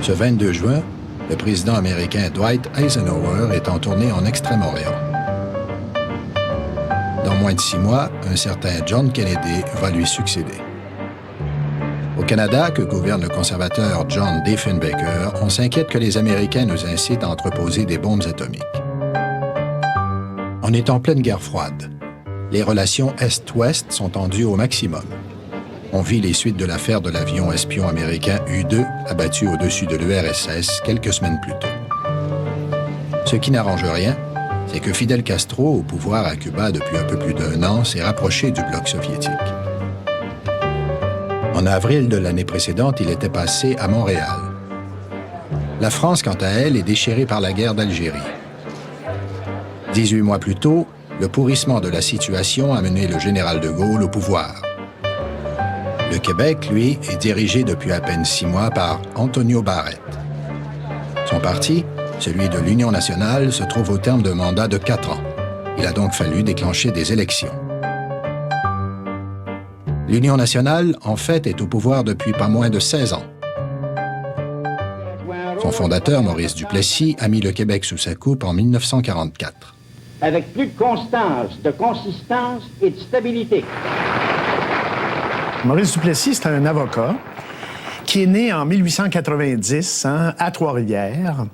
Ce 22 juin, le président américain Dwight Eisenhower est en tournée en Extrême-Orient. Dans moins de 6 mois, un certain John Kennedy va lui succéder. Au Canada, que gouverne le conservateur John Diefenbaker, on s'inquiète que les Américains nous incitent à entreposer des bombes atomiques. On est en pleine guerre froide. Les relations Est-Ouest sont tendues au maximum. On vit les suites de l'affaire de l'avion espion américain U-2 abattu au-dessus de l'URSS quelques semaines plus tôt. Ce qui n'arrange rien, c'est que Fidel Castro, au pouvoir à Cuba depuis un peu plus d'1 an, s'est rapproché du bloc soviétique. En avril de l'année précédente, il était passé à Montréal. La France, quant à elle, est déchirée par la guerre d'Algérie. 18 mois plus tôt, le pourrissement de la situation a mené le général de Gaulle au pouvoir. Le Québec, lui, est dirigé depuis à peine 6 mois par Antonio Barrette. Son parti, celui de l'Union nationale, se trouve au terme d'un mandat de 4 ans. Il a donc fallu déclencher des élections. L'Union nationale, en fait, est au pouvoir depuis pas moins de 16 ans. Son fondateur, Maurice Duplessis, a mis le Québec sous sa coupe en 1944. Avec plus de constance, de consistance et de stabilité. Maurice Duplessis, c'est un avocat qui est né en 1890 à Trois-Rivières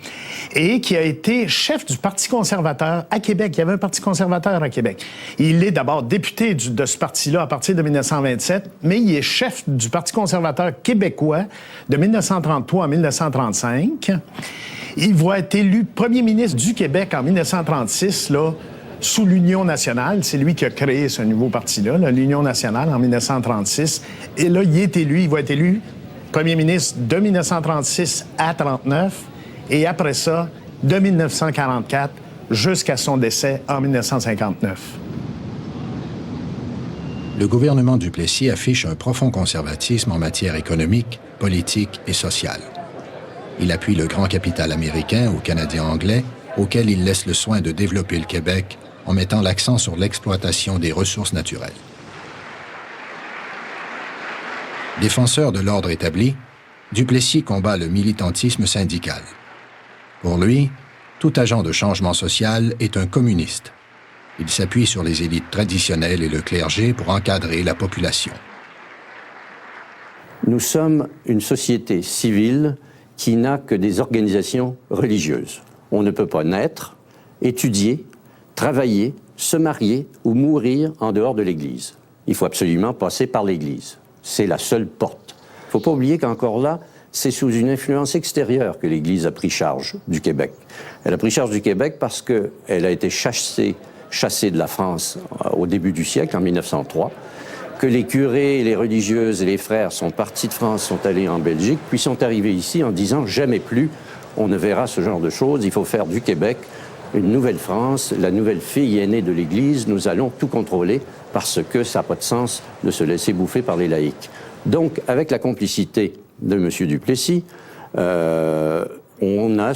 et qui a été chef du Parti conservateur à Québec. Il y avait un Parti conservateur à Québec. Il est d'abord député de ce parti-là à partir de 1927, mais il est chef du Parti conservateur québécois de 1933 à 1935. Il va être élu premier ministre du Québec en 1936, là, sous l'Union nationale. C'est lui qui a créé ce nouveau parti-là, l'Union nationale, en 1936. Et là, il va être élu premier ministre de 1936 à 1939, et après ça, de 1944 jusqu'à son décès en 1959. Le gouvernement Duplessis affiche un profond conservatisme en matière économique, politique et sociale. Il appuie le grand capital américain ou canadien anglais, auquel il laisse le soin de développer le Québec en mettant l'accent sur l'exploitation des ressources naturelles. Défenseur de l'ordre établi, Duplessis combat le militantisme syndical. Pour lui, tout agent de changement social est un communiste. Il s'appuie sur les élites traditionnelles et le clergé pour encadrer la population. Nous sommes une société civile qui n'a que des organisations religieuses. On ne peut pas naître, étudier, travailler, se marier ou mourir en dehors de l'Église. Il faut absolument passer par l'Église. C'est la seule porte. Il ne faut pas oublier qu'encore là, c'est sous une influence extérieure que l'Église a pris charge du Québec. Elle a pris charge du Québec parce qu'elle a été chassée de la France au début du siècle, en 1903, que les curés, les religieuses et les frères sont partis de France, sont allés en Belgique, puis sont arrivés ici en disant « jamais plus on ne verra ce genre de choses, il faut faire du Québec une nouvelle France, la nouvelle fille aînée de l'Église, nous allons tout contrôler parce que ça n'a pas de sens de se laisser bouffer par les laïcs. » Donc, avec la complicité de M. Duplessis, on a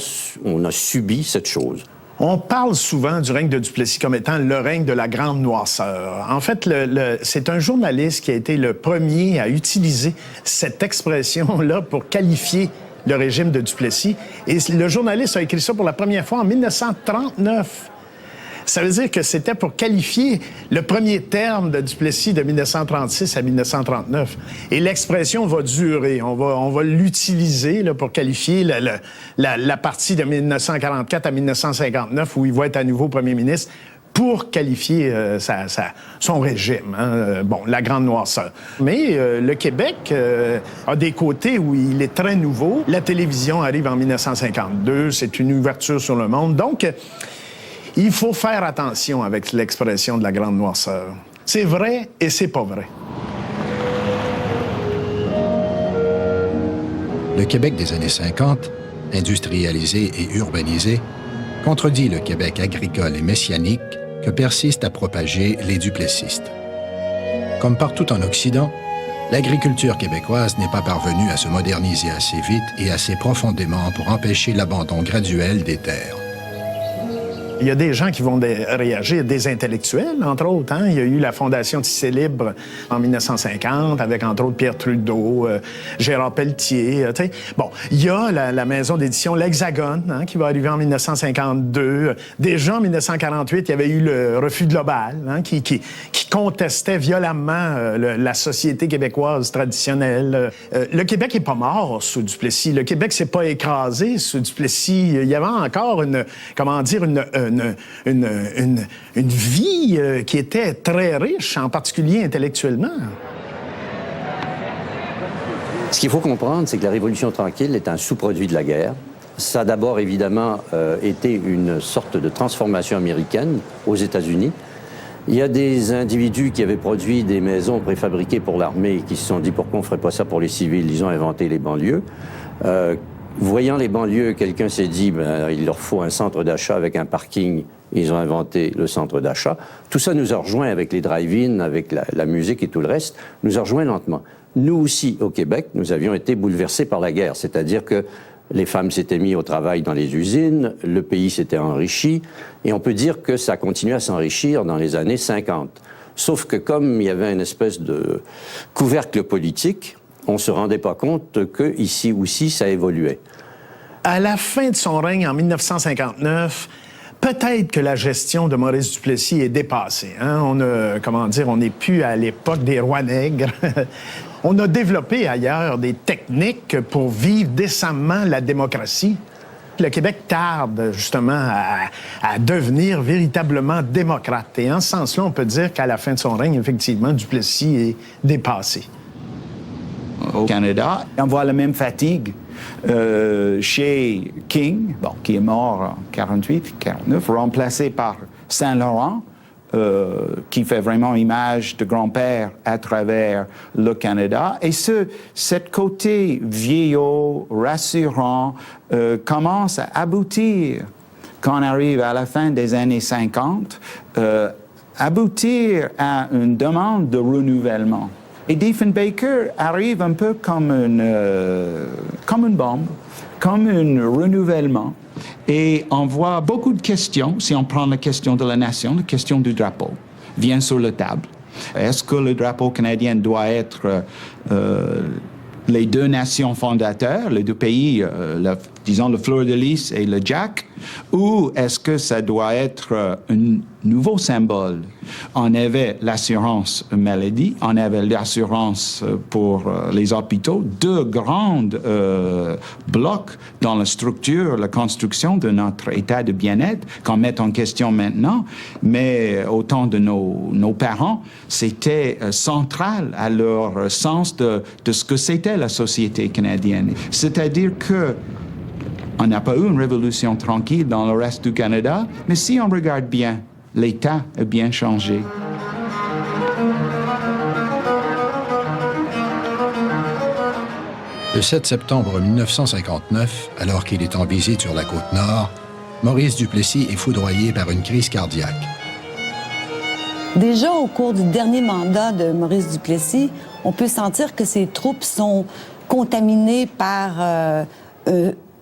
subi cette chose. On parle souvent du règne de Duplessis comme étant le règne de la grande noirceur. En fait, c'est un journaliste qui a été le premier à utiliser cette expression-là pour qualifier le régime de Duplessis. Et le journaliste a écrit ça pour la première fois en 1939. Ça veut dire que c'était pour qualifier le premier terme de Duplessis de 1936 à 1939. Et l'expression va durer. On va l'utiliser là, pour qualifier la partie de 1944 à 1959 où il va être à nouveau premier ministre pour qualifier son régime, la grande noirceur. Mais le Québec a des côtés où il est très nouveau. La télévision arrive en 1952, c'est une ouverture sur le monde. Donc, il faut faire attention avec l'expression de la grande noirceur. C'est vrai et c'est pas vrai. Le Québec des années 50, industrialisé et urbanisé, contredit le Québec agricole et messianique que persistent à propager les duplessistes. Comme partout en Occident, l'agriculture québécoise n'est pas parvenue à se moderniser assez vite et assez profondément pour empêcher l'abandon graduel des terres. Il y a des gens qui vont réagir, des intellectuels, entre autres. Hein? Il y a eu la Fondation Tissé Libre en 1950, avec, entre autres, Pierre Trudeau, Gérard Pelletier. Bon, il y a la maison d'édition L'Hexagone, hein, qui va arriver en 1952. Déjà, en 1948, il y avait eu le Refus global, hein, qui contestait violemment la société québécoise traditionnelle. Le Québec n'est pas mort sous Duplessis. Le Québec s'est pas écrasé sous Duplessis. Il y avait encore une vie qui était très riche, en particulier intellectuellement. Ce qu'il faut comprendre, c'est que la Révolution tranquille est un sous-produit de la guerre. Ça a d'abord, évidemment, été une sorte de transformation américaine aux États-Unis. Il y a des individus qui avaient produit des maisons préfabriquées pour l'armée et qui se sont dit pourquoi on ne ferait pas ça pour les civils. Ils ont inventé les banlieues. Voyant les banlieues, quelqu'un s'est dit il leur faut un centre d'achat avec un parking. Ils ont inventé le centre d'achat. Tout ça nous a rejoint avec les drive-in, avec la musique et tout le reste, nous a rejoint lentement. Nous aussi, au Québec, nous avions été bouleversés par la guerre, c'est-à-dire que les femmes s'étaient mises au travail dans les usines, le pays s'était enrichi, et on peut dire que ça a continué à s'enrichir dans les années 50. Sauf que comme il y avait une espèce de couvercle politique, on ne se rendait pas compte que ici aussi ça évoluait. À la fin de son règne, en 1959, peut-être que la gestion de Maurice Duplessis est dépassée. Hein? On n'est plus à l'époque des rois nègres. On a développé ailleurs des techniques pour vivre décemment la démocratie. Le Québec tarde justement à devenir véritablement démocrate. Et en ce sens-là, on peut dire qu'à la fin de son règne, effectivement, Duplessis est dépassé. Au Canada, on voit la même fatigue chez King, qui est mort en 48-49, remplacé par Saint-Laurent, qui fait vraiment image de grand-père à travers le Canada. Et cette côté vieillot, rassurant, commence à aboutir, quand on arrive à la fin des années 50, aboutir à une demande de renouvellement. Et Diefenbaker arrive un peu comme une bombe, comme un renouvellement. Et on voit beaucoup de questions, si on prend la question de la nation, la question du drapeau, vient sur la table. Est-ce que le drapeau canadien doit être les deux nations fondateurs, les deux pays, disons le fleur-de-lys et le Jack, ou est-ce que ça doit être un nouveau symbole? On avait l'assurance maladie, on avait l'assurance pour les hôpitaux, deux grands blocs dans la structure, la construction de notre état de bien-être qu'on met en question maintenant, mais au temps de nos parents, c'était central à leur sens de ce que c'était la société canadienne. C'est-à-dire que on n'a pas eu une révolution tranquille dans le reste du Canada, mais si on regarde bien, l'État a bien changé. Le 7 septembre 1959, alors qu'il est en visite sur la Côte-Nord, Maurice Duplessis est foudroyé par une crise cardiaque. Déjà, au cours du dernier mandat de Maurice Duplessis, on peut sentir que ses troupes sont contaminées par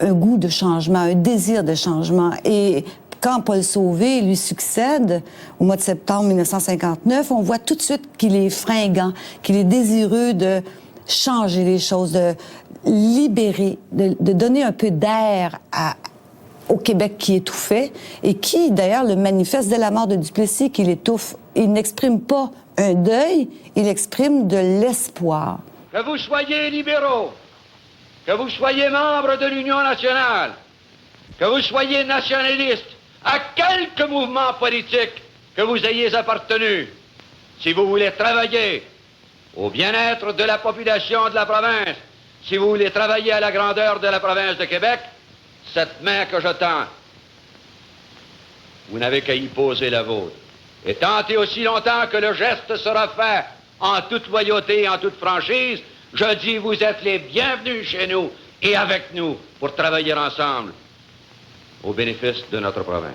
un goût de changement, un désir de changement. Et quand Paul Sauvé lui succède, au mois de septembre 1959, on voit tout de suite qu'il est fringant, qu'il est désireux de changer les choses, de libérer, de donner un peu d'air au Québec qui étouffait et qui, d'ailleurs, le manifeste dès la mort de Duplessis, qu'il étouffe. Il n'exprime pas un deuil, il exprime de l'espoir. Que vous soyez libéraux, que vous soyez membres de l'Union nationale, que vous soyez nationalistes, à quelque mouvement politique que vous ayez appartenu, si vous voulez travailler au bien-être de la population de la province, si vous voulez travailler à la grandeur de la province de Québec, cette main que je tends, vous n'avez qu'à y poser la vôtre. Et tentez aussi longtemps que le geste sera fait en toute loyauté et en toute franchise, je dis, vous êtes les bienvenus chez nous et avec nous pour travailler ensemble au bénéfice de notre province.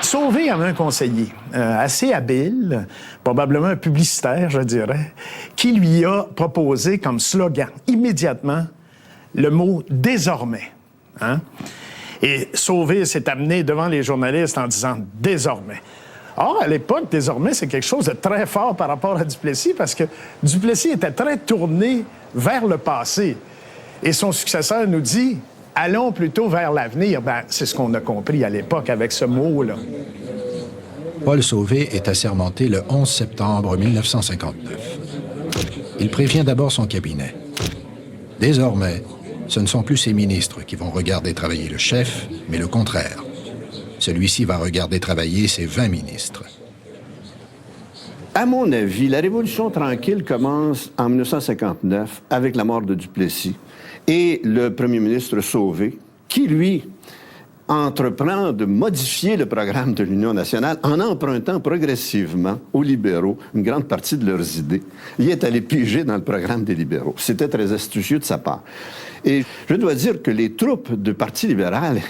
Sauvé avait un conseiller assez habile, probablement un publicitaire, je dirais, qui lui a proposé comme slogan immédiatement le mot « désormais ». Hein? Et Sauvé s'est amené devant les journalistes en disant « désormais ». Or, à l'époque, désormais, c'est quelque chose de très fort par rapport à Duplessis, parce que Duplessis était très tourné vers le passé. Et son successeur nous dit « allons plutôt vers l'avenir ». Ben, c'est ce qu'on a compris à l'époque avec ce mot-là. Paul Sauvé est assermenté le 11 septembre 1959. Il prévient d'abord son cabinet. Désormais, ce ne sont plus ses ministres qui vont regarder travailler le chef, mais le contraire. Celui-ci va regarder travailler ses 20 ministres. À mon avis, la Révolution tranquille commence en 1959 avec la mort de Duplessis et le premier ministre Sauvé, qui, lui, entreprend de modifier le programme de l'Union nationale en empruntant progressivement aux libéraux une grande partie de leurs idées. Il est allé piger dans le programme des libéraux. C'était très astucieux de sa part. Et je dois dire que les troupes du Parti libéral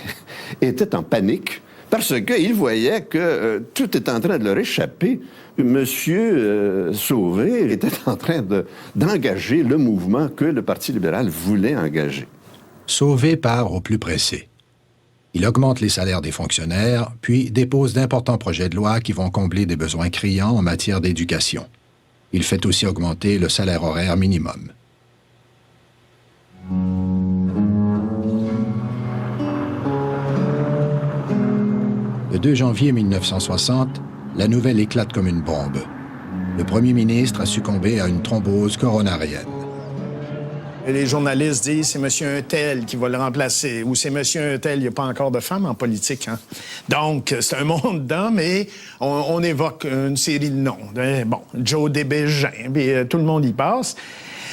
étaient en panique parce qu'ils voyaient que tout était en train de leur échapper. Monsieur Sauvé était en train d'engager le mouvement que le Parti libéral voulait engager. Sauvé part au plus pressé. Il augmente les salaires des fonctionnaires, puis dépose d'importants projets de loi qui vont combler des besoins criants en matière d'éducation. Il fait aussi augmenter le salaire horaire minimum. Le 2 janvier 1960, la nouvelle éclate comme une bombe. Le premier ministre a succombé à une thrombose coronarienne. Et les journalistes disent c'est M. Untel qui va le remplacer, ou c'est M. Untel, il n'y a pas encore de femmes en politique. Hein? Donc, c'est un monde d'hommes et on évoque une série de noms. Bon, Joe Débégin, puis tout le monde y passe.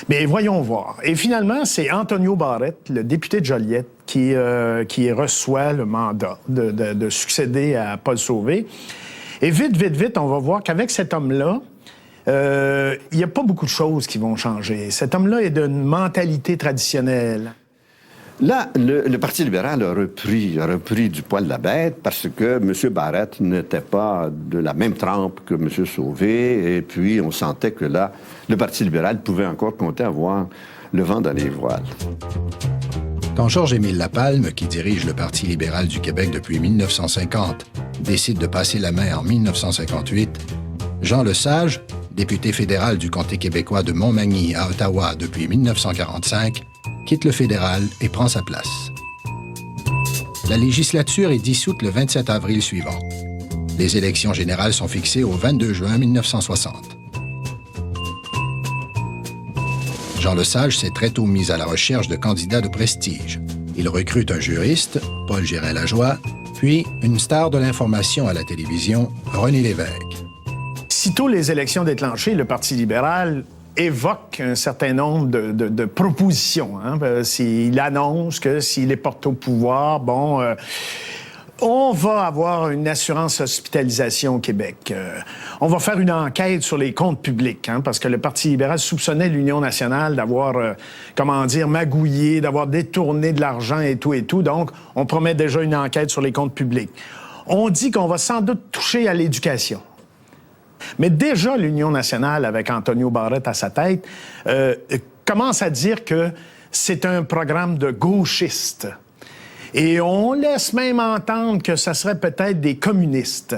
Mais voyons voir. Et finalement, c'est Antonio Barrett, le député de Joliette, qui reçoit le mandat de succéder à Paul Sauvé. Et vite, on va voir qu'avec cet homme-là, il n'y a pas beaucoup de choses qui vont changer. Cet homme-là est d'une mentalité traditionnelle. Là, le Parti libéral a repris du poil de la bête parce que M. Barrett n'était pas de la même trempe que M. Sauvé, et puis on sentait que là, le Parti libéral pouvait encore compter avoir le vent dans les voiles. Quand Georges-Émile Lapalme, qui dirige le Parti libéral du Québec depuis 1950, décide de passer la main en 1958, Jean Lesage, député fédéral du comté québécois de Montmagny à Ottawa depuis 1945, quitte le fédéral et prend sa place. La législature est dissoute le 27 avril suivant. Les élections générales sont fixées au 22 juin 1960. Jean Lesage s'est très tôt mis à la recherche de candidats de prestige. Il recrute un juriste, Paul Gérin-Lajoie, puis une star de l'information à la télévision, René Lévesque. Sitôt les élections déclenchées, le Parti libéral évoque un certain nombre de propositions. Hein. Il annonce que s'il est porté au pouvoir, on va avoir une assurance hospitalisation au Québec. On va faire une enquête sur les comptes publics, hein, parce que le Parti libéral soupçonnait l'Union nationale d'avoir, magouillé, d'avoir détourné de l'argent et tout. Donc, on promet déjà une enquête sur les comptes publics. On dit qu'on va sans doute toucher à l'éducation. Mais déjà, l'Union nationale, avec Antonio Barrett à sa tête, commence à dire que c'est un programme de gauchistes. Et on laisse même entendre que ça serait peut-être des communistes,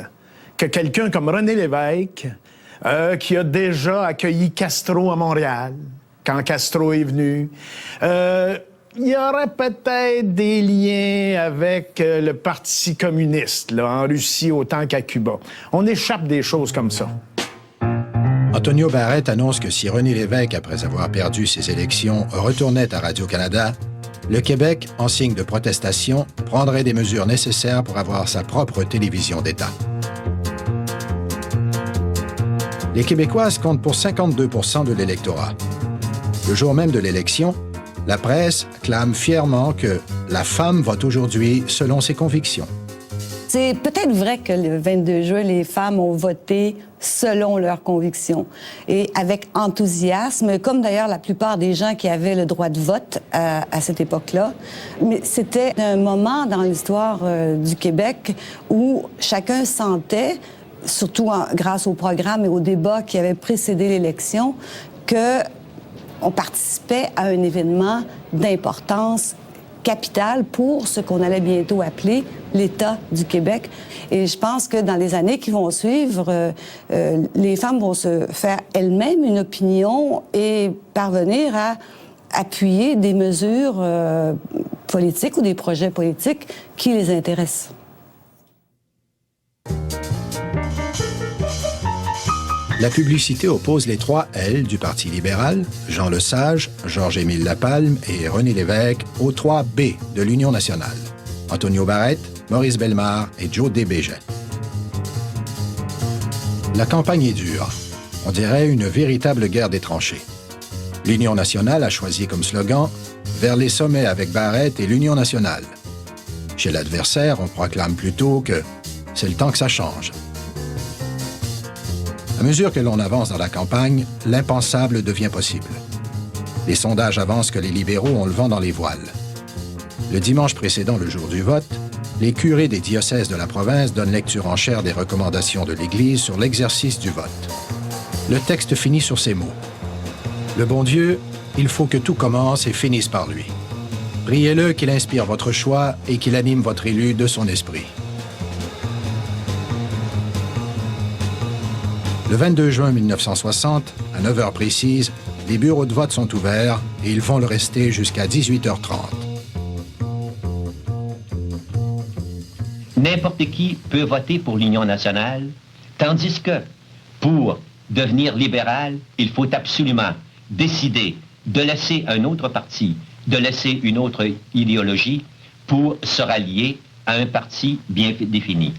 que quelqu'un comme René Lévesque, qui a déjà accueilli Castro à Montréal, quand Castro est venu, il y aurait peut-être des liens avec le Parti communiste, là, en Russie autant qu'à Cuba. On échappe des choses comme ça. Antonio Barrett annonce que si René Lévesque, après avoir perdu ses élections, retournait à Radio-Canada, le Québec, en signe de protestation, prendrait des mesures nécessaires pour avoir sa propre télévision d'État. Les Québécoises comptent pour 52 % de l'électorat. Le jour même de l'élection, la presse clame fièrement que la femme vote aujourd'hui selon ses convictions. C'est peut-être vrai que le 22 juin, les femmes ont voté selon leurs convictions et avec enthousiasme, comme d'ailleurs la plupart des gens qui avaient le droit de vote à cette époque-là. Mais c'était un moment dans l'histoire du Québec où chacun sentait, surtout grâce au programme et au débat qui avait précédé l'élection, qu'on participait à un événement d'importance capital pour ce qu'on allait bientôt appeler l'État du Québec. Et je pense que dans les années qui vont suivre, les femmes vont se faire elles-mêmes une opinion et parvenir à appuyer des mesures politiques ou des projets politiques qui les intéressent. La publicité oppose les 3 L du Parti libéral, Jean Lesage, Georges-Émile Lapalme et René Lévesque, aux 3 B de l'Union nationale, Antonio Barrette, Maurice Bellemare et Joe Débégin. La campagne est dure. On dirait une véritable guerre des tranchées. L'Union nationale a choisi comme slogan « Vers les sommets avec Barrette et l'Union nationale ». Chez l'adversaire, on proclame plutôt que « C'est le temps que ça change ». À mesure que l'on avance dans la campagne, l'impensable devient possible. Les sondages avancent que les libéraux ont le vent dans les voiles. Le dimanche précédant le jour du vote, les curés des diocèses de la province donnent lecture en chaire des recommandations de l'Église sur l'exercice du vote. Le texte finit sur ces mots. « Le bon Dieu, il faut que tout commence et finisse par lui. Priez-le qu'il inspire votre choix et qu'il anime votre élu de son esprit. » Le 22 juin 1960, à 9 heures précises, les bureaux de vote sont ouverts et ils vont le rester jusqu'à 18h30. N'importe qui peut voter pour l'Union nationale, tandis que pour devenir libéral, il faut absolument décider de laisser un autre parti, de laisser une autre idéologie pour se rallier à un parti bien défini.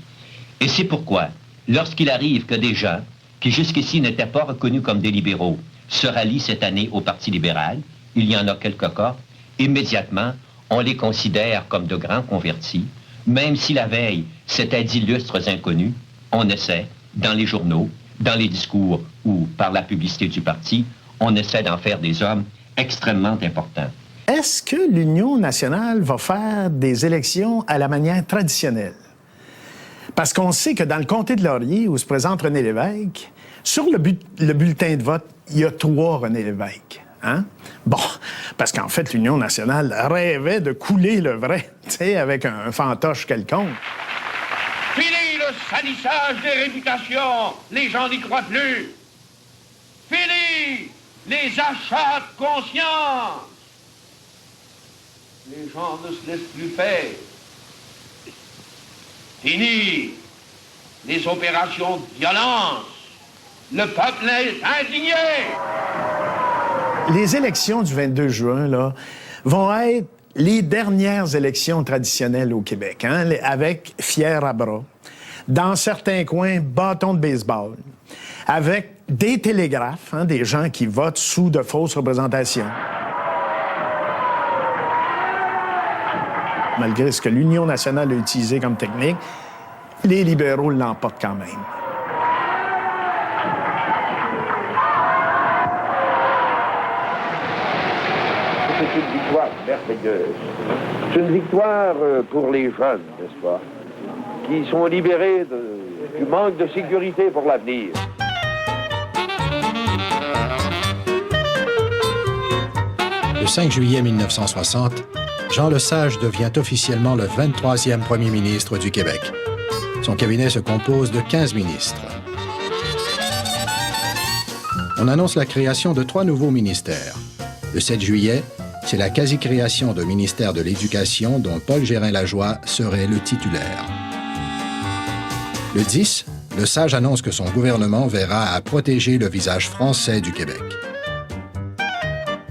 Et c'est pourquoi, lorsqu'il arrive que des gens qui jusqu'ici n'étaient pas reconnus comme des libéraux se rallient cette année au Parti libéral, il y en a quelques cas, immédiatement, on les considère comme de grands convertis, même si la veille, c'était d'illustres inconnus, on essaie, dans les journaux, dans les discours ou par la publicité du parti, on essaie d'en faire des hommes extrêmement importants. Est-ce que l'Union nationale va faire des élections à la manière traditionnelle? Parce qu'on sait que dans le comté de Laurier, où se présente René Lévesque, sur le bulletin de vote, il y a 3 René Lévesque. Hein? Bon, parce qu'en fait, l'Union nationale rêvait de couler le vrai, tu sais, avec un fantoche quelconque. Fini le salissage des réputations, les gens n'y croient plus. Fini les achats de conscience. Les gens ne se laissent plus faire. Fini les opérations de violence. Le peuple est indigné. Les élections du 22 juin, là, vont être les dernières élections traditionnelles au Québec, hein, avec fier à bras. Dans certains coins, bâton de baseball. Avec des télégraphes, hein, des gens qui votent sous de fausses représentations. Malgré ce que l'Union nationale a utilisé comme technique, les libéraux l'emportent quand même. C'est une victoire merveilleuse. C'est une victoire pour les jeunes, n'est-ce pas, qui sont libérés du manque de sécurité pour l'avenir. Le 5 juillet 1960, Jean Lesage devient officiellement le 23e premier ministre du Québec. Son cabinet se compose de 15 ministres. On annonce la création de 3 nouveaux ministères. Le 7 juillet, c'est la quasi-création de ministère de l'Éducation dont Paul Gérin-Lajoie serait le titulaire. Le 10, Lesage annonce que son gouvernement verra à protéger le visage français du Québec.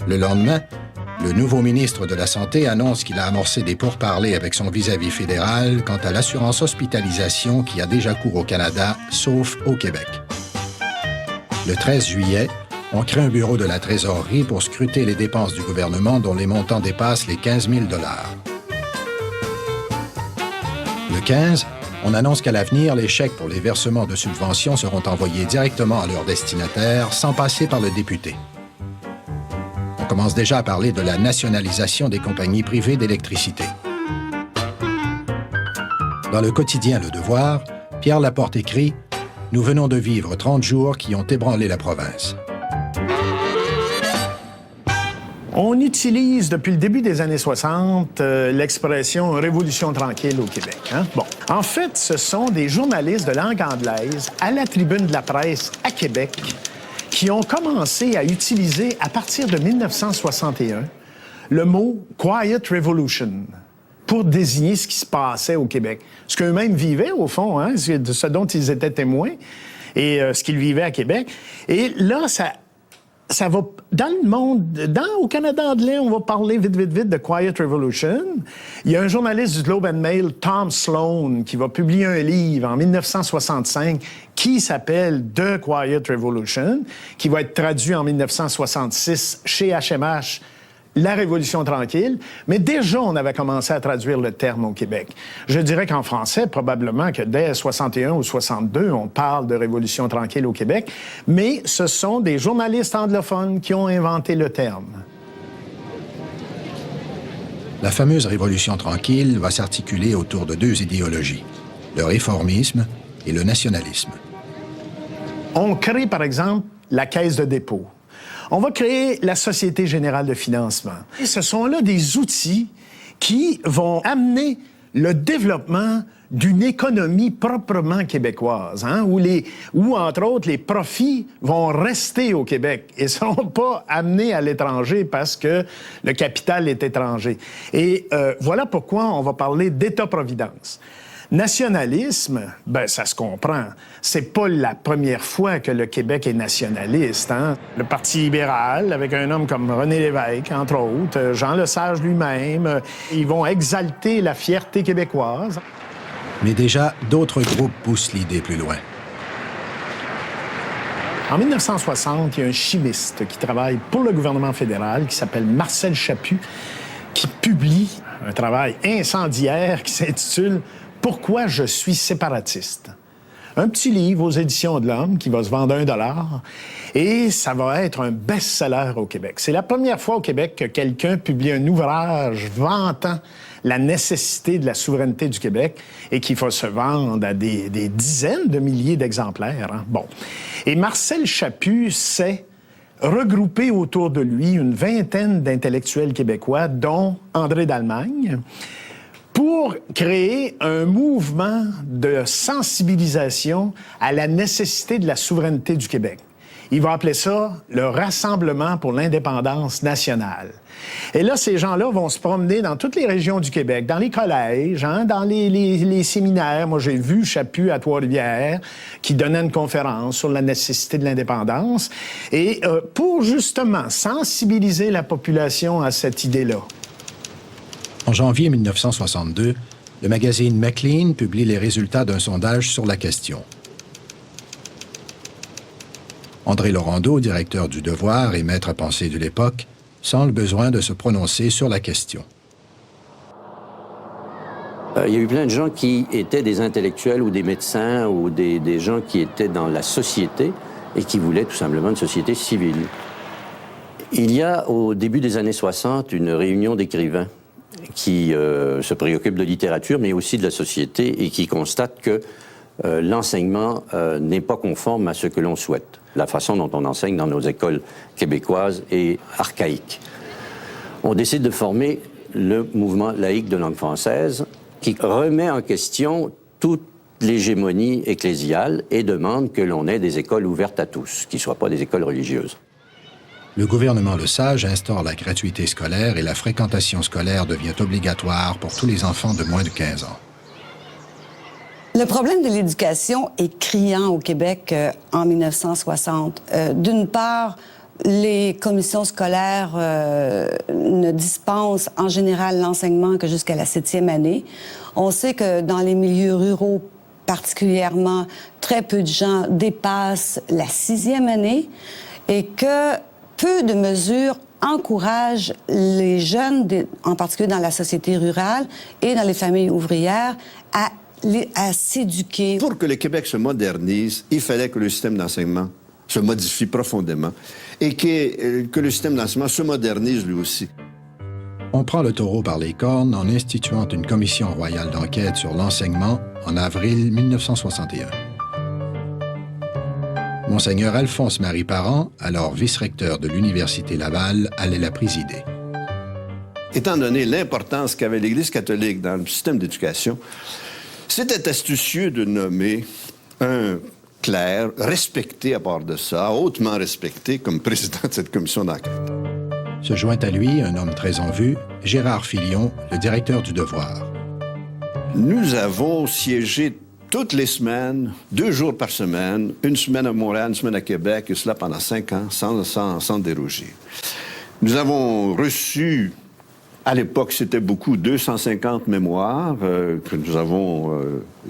Le lendemain, le nouveau ministre de la Santé annonce qu'il a amorcé des pourparlers avec son vis-à-vis fédéral quant à l'assurance hospitalisation qui a déjà cours au Canada, sauf au Québec. Le 13 juillet, on crée un bureau de la trésorerie pour scruter les dépenses du gouvernement dont les montants dépassent les 15 000 $. Le 15, on annonce qu'à l'avenir, les chèques pour les versements de subventions seront envoyés directement à leurs destinataires sans passer par le député. On commence déjà à parler de la nationalisation des compagnies privées d'électricité. Dans le quotidien Le Devoir, Pierre Laporte écrit « Nous venons de vivre 30 jours qui ont ébranlé la province ». On utilise depuis le début des années 60 l'expression « révolution tranquille » au Québec. Hein? Bon. En fait, ce sont des journalistes de langue anglaise à la tribune de la presse à Québec qui ont commencé à utiliser, à partir de 1961, le mot « Quiet Revolution » pour désigner ce qui se passait au Québec. Ce qu'eux-mêmes vivaient, au fond, hein, de ce dont ils étaient témoins, et ce qu'ils vivaient à Québec. Et là, ça va... Dans le monde, au Canada anglais, on va parler vite de Quiet Revolution. Il y a un journaliste du Globe and Mail, Tom Sloan, qui va publier un livre en 1965 qui s'appelle The Quiet Revolution, qui va être traduit en 1966 chez HMH, La Révolution tranquille, mais déjà, on avait commencé à traduire le terme au Québec. Je dirais qu'en français, probablement que dès 61 ou 62, on parle de Révolution tranquille au Québec, mais ce sont des journalistes anglophones qui ont inventé le terme. La fameuse Révolution tranquille va s'articuler autour de deux idéologies, le réformisme et le nationalisme. On crée, par exemple, la Caisse de dépôt. On va créer la Société générale de financement. Et ce sont là des outils qui vont amener le développement d'une économie proprement québécoise, hein, où, entre autres, les profits vont rester au Québec et ne seront pas amenés à l'étranger parce que le capital est étranger. Et voilà pourquoi on va parler d'État-providence. Nationalisme, ben ça se comprend. C'est pas la première fois que le Québec est nationaliste. Hein? Le Parti libéral, avec un homme comme René Lévesque, entre autres, Jean Lesage lui-même, ils vont exalter la fierté québécoise. Mais déjà, d'autres groupes poussent l'idée plus loin. En 1960, il y a un chimiste qui travaille pour le gouvernement fédéral, qui s'appelle Marcel Chaput, qui publie un travail incendiaire qui s'intitule « Pourquoi je suis séparatiste ». Un petit livre aux Éditions de l'Homme qui va se vendre $1 et ça va être un best-seller au Québec. C'est la première fois au Québec que quelqu'un publie un ouvrage vantant la nécessité de la souveraineté du Québec et qui va se vendre à des dizaines de milliers d'exemplaires. Hein? Bon. Et Marcel Chaput sait regrouper autour de lui une vingtaine d'intellectuels québécois, dont André d'Allemagne, pour créer un mouvement de sensibilisation à la nécessité de la souveraineté du Québec. Il va appeler ça le Rassemblement pour l'indépendance nationale. Et là, ces gens-là vont se promener dans toutes les régions du Québec, dans les collèges, hein, dans les séminaires. Moi, j'ai vu Chaput à Trois-Rivières qui donnait une conférence sur la nécessité de l'indépendance et pour justement sensibiliser la population à cette idée-là. En janvier 1962, le magazine Maclean publie les résultats d'un sondage sur la question. André Laurendeau, directeur du Devoir et maître à penser de l'époque, sent le besoin de se prononcer sur la question. Il y a eu plein de gens qui étaient des intellectuels ou des médecins ou des gens qui étaient dans la société et qui voulaient tout simplement une société civile. Il y a, au début des années 60, une réunion d'écrivains qui se préoccupent de littérature, mais aussi de la société, et qui constatent que l'enseignement n'est pas conforme à ce que l'on souhaite. La façon dont on enseigne dans nos écoles québécoises est archaïque. On décide de former le mouvement laïque de langue française, qui remet en question toute l'hégémonie ecclésiale et demande que l'on ait des écoles ouvertes à tous, qui ne soient pas des écoles religieuses. Le gouvernement Lesage instaure la gratuité scolaire et la fréquentation scolaire devient obligatoire pour tous les enfants de moins de 15 ans. Le problème de l'éducation est criant au Québec en 1960. D'une part, les commissions scolaires ne dispensent en général l'enseignement que jusqu'à la 7e année. On sait que dans les milieux ruraux particulièrement, très peu de gens dépassent la 6e année et que peu de mesures encouragent les jeunes, en particulier dans la société rurale et dans les familles ouvrières, à s'éduquer. Pour que le Québec se modernise, il fallait que le système d'enseignement se modifie profondément et que le système d'enseignement se modernise lui aussi. On prend le taureau par les cornes en instituant une commission royale d'enquête sur l'enseignement en avril 1961. Monseigneur Alphonse-Marie Parent, alors vice-recteur de l'Université Laval, allait la présider. Étant donné l'importance qu'avait l'Église catholique dans le système d'éducation, c'était astucieux de nommer un clerc respecté à part de ça, hautement respecté comme président de cette commission d'enquête. Se joint à lui un homme très en vue, Gérard Filion, le directeur du Devoir. Nous avons siégé toutes les semaines, 2 jours par semaine, une semaine à Montréal, une semaine à Québec, et cela pendant 5 ans, sans déroger. Nous avons reçu, à l'époque, c'était beaucoup, 250 mémoires que nous avons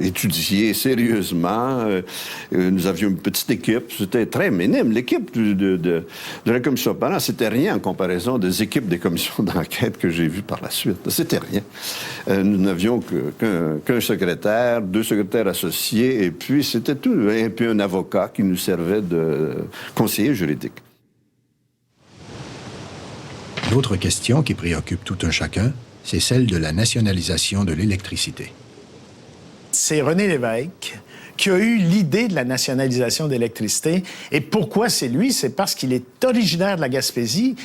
étudiées sérieusement. Nous avions une petite équipe, c'était très minime. L'équipe de la commission Parent, c'était rien en comparaison des équipes des commissions d'enquête que j'ai vues par la suite. C'était rien. Nous n'avions qu'un secrétaire, 2 secrétaires associés, et puis c'était tout. Et puis un avocat qui nous servait de conseiller juridique. L'autre question qui préoccupe tout un chacun, c'est celle de la nationalisation de l'électricité. C'est René Lévesque qui a eu l'idée de la nationalisation d'électricité. Et pourquoi c'est lui? C'est parce qu'il est originaire de la Gaspésie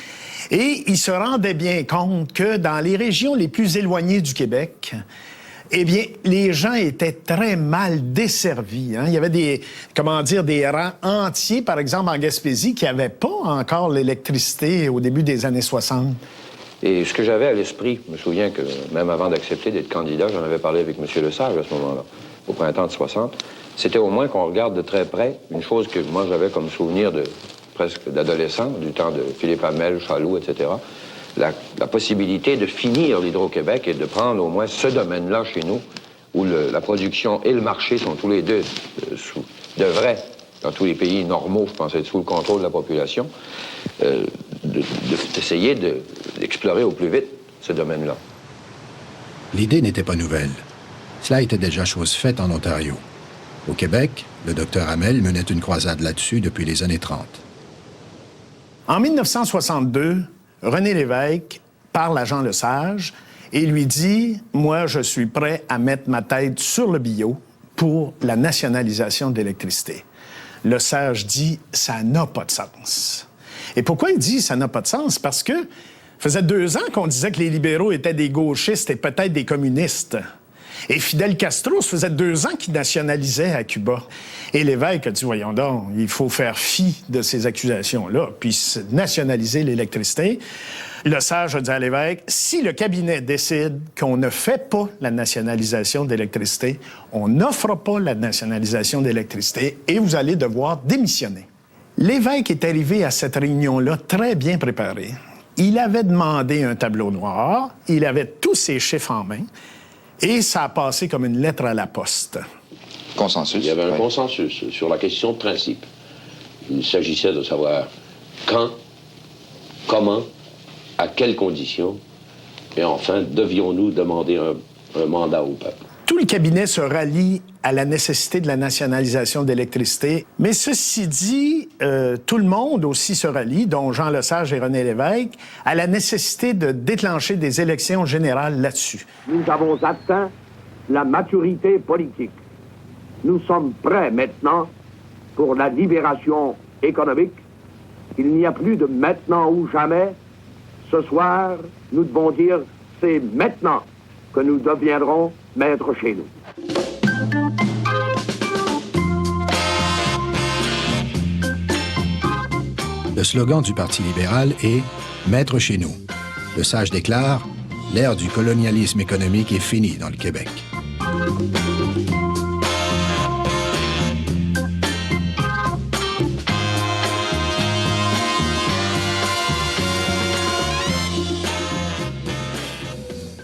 et il se rendait bien compte que dans les régions les plus éloignées du Québec, eh bien, les gens étaient très mal desservis. Hein? Il y avait des rangs entiers, par exemple, en Gaspésie, qui n'avaient pas encore l'électricité au début des années 60. Et ce que j'avais à l'esprit, je me souviens que même avant d'accepter d'être candidat, j'en avais parlé avec M. Lesage à ce moment-là, au printemps de 60, c'était au moins qu'on regarde de très près une chose que moi j'avais comme souvenir presque d'adolescent, du temps de Philippe Hamel, Chaloux, etc., la possibilité de finir l'Hydro-Québec et de prendre au moins ce domaine-là chez nous, où la production et le marché sont tous les deux devraient, dans tous les pays normaux, je pense, être sous le contrôle de la population, d'essayer d'explorer au plus vite ce domaine-là. L'idée n'était pas nouvelle. Cela était déjà chose faite en Ontario. Au Québec, le docteur Hamel menait une croisade là-dessus depuis les années 30. En 1962, René Lévesque parle à Jean Lesage et lui dit « Moi, je suis prêt à mettre ma tête sur le bio pour la nationalisation de l'électricité. » Lesage dit « Ça n'a pas de sens. » Et pourquoi il dit « Ça n'a pas de sens? » Parce que ça faisait 2 ans qu'on disait que les libéraux étaient des gauchistes et peut-être des communistes. Et Fidel Castro, ça faisait 2 ans qu'il nationalisait à Cuba. Et Lévesque a dit, voyons donc, il faut faire fi de ces accusations-là, puis nationaliser l'électricité. Lesage a dit à Lévesque, si le cabinet décide qu'on ne fait pas la nationalisation d'électricité, on n'offre pas la nationalisation d'électricité et vous allez devoir démissionner. Lévesque est arrivé à cette réunion-là très bien préparé. Il avait demandé un tableau noir, il avait tous ses chiffres en main, et ça a passé comme une lettre à la poste. Consensus. Il y avait un consensus sur la question de principe. Il s'agissait de savoir quand, comment, à quelles conditions, et enfin, devions-nous demander un mandat au peuple. Tout le cabinet se rallie à la nécessité de la nationalisation d'électricité. Mais ceci dit, tout le monde aussi se rallie, dont Jean Lesage et René Lévesque, à la nécessité de déclencher des élections générales là-dessus. Nous avons atteint la maturité politique. Nous sommes prêts maintenant pour la libération économique. Il n'y a plus de maintenant ou jamais. Ce soir, nous devons dire, c'est maintenant que nous deviendrons maîtres chez nous. Le slogan du Parti libéral est « Maître chez nous ». Lesage déclare « L'ère du colonialisme économique est finie dans le Québec ».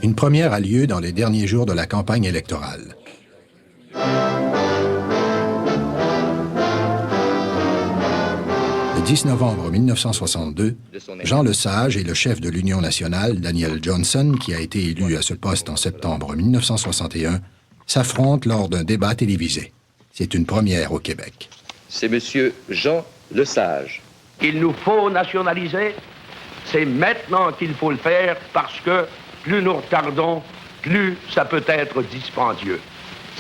Une première a lieu dans les derniers jours de la campagne électorale. Le 10 novembre 1962, Jean Lesage et le chef de l'Union nationale, Daniel Johnson, qui a été élu à ce poste en septembre 1961, s'affrontent lors d'un débat télévisé. C'est une première au Québec. C'est M. Jean Lesage. Il nous faut nationaliser. C'est maintenant qu'il faut le faire parce que plus nous retardons, plus ça peut être dispendieux.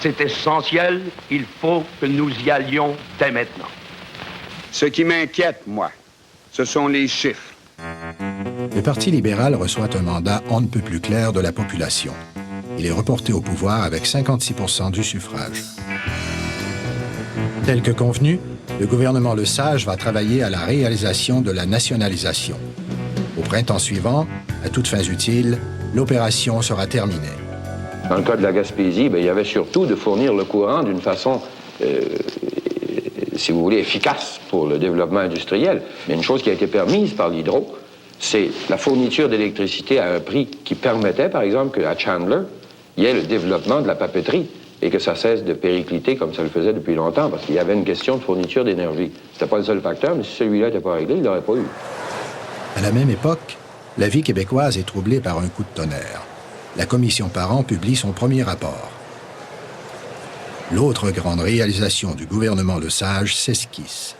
C'est essentiel, il faut que nous y allions dès maintenant. Ce qui m'inquiète, moi, ce sont les chiffres. Le Parti libéral reçoit un mandat on ne peut plus clair de la population. Il est reporté au pouvoir avec 56% du suffrage. Tel que convenu, le gouvernement Lesage va travailler à la réalisation de la nationalisation. Au printemps suivant, à toutes fins utiles, l'opération sera terminée. Dans le cas de la Gaspésie, il y avait surtout de fournir le courant d'une façon, si vous voulez, efficace pour le développement industriel. Mais une chose qui a été permise par l'hydro, c'est la fourniture d'électricité à un prix qui permettait, par exemple, qu'à Chandler, il y ait le développement de la papeterie et que ça cesse de péricliter comme ça le faisait depuis longtemps, parce qu'il y avait une question de fourniture d'énergie. C'était pas le seul facteur, mais si celui-là n'était pas réglé, il n'aurait pas eu. À la même époque, la vie québécoise est troublée par un coup de tonnerre. La Commission Parent publie son premier rapport. L'autre grande réalisation du gouvernement Lesage s'esquisse.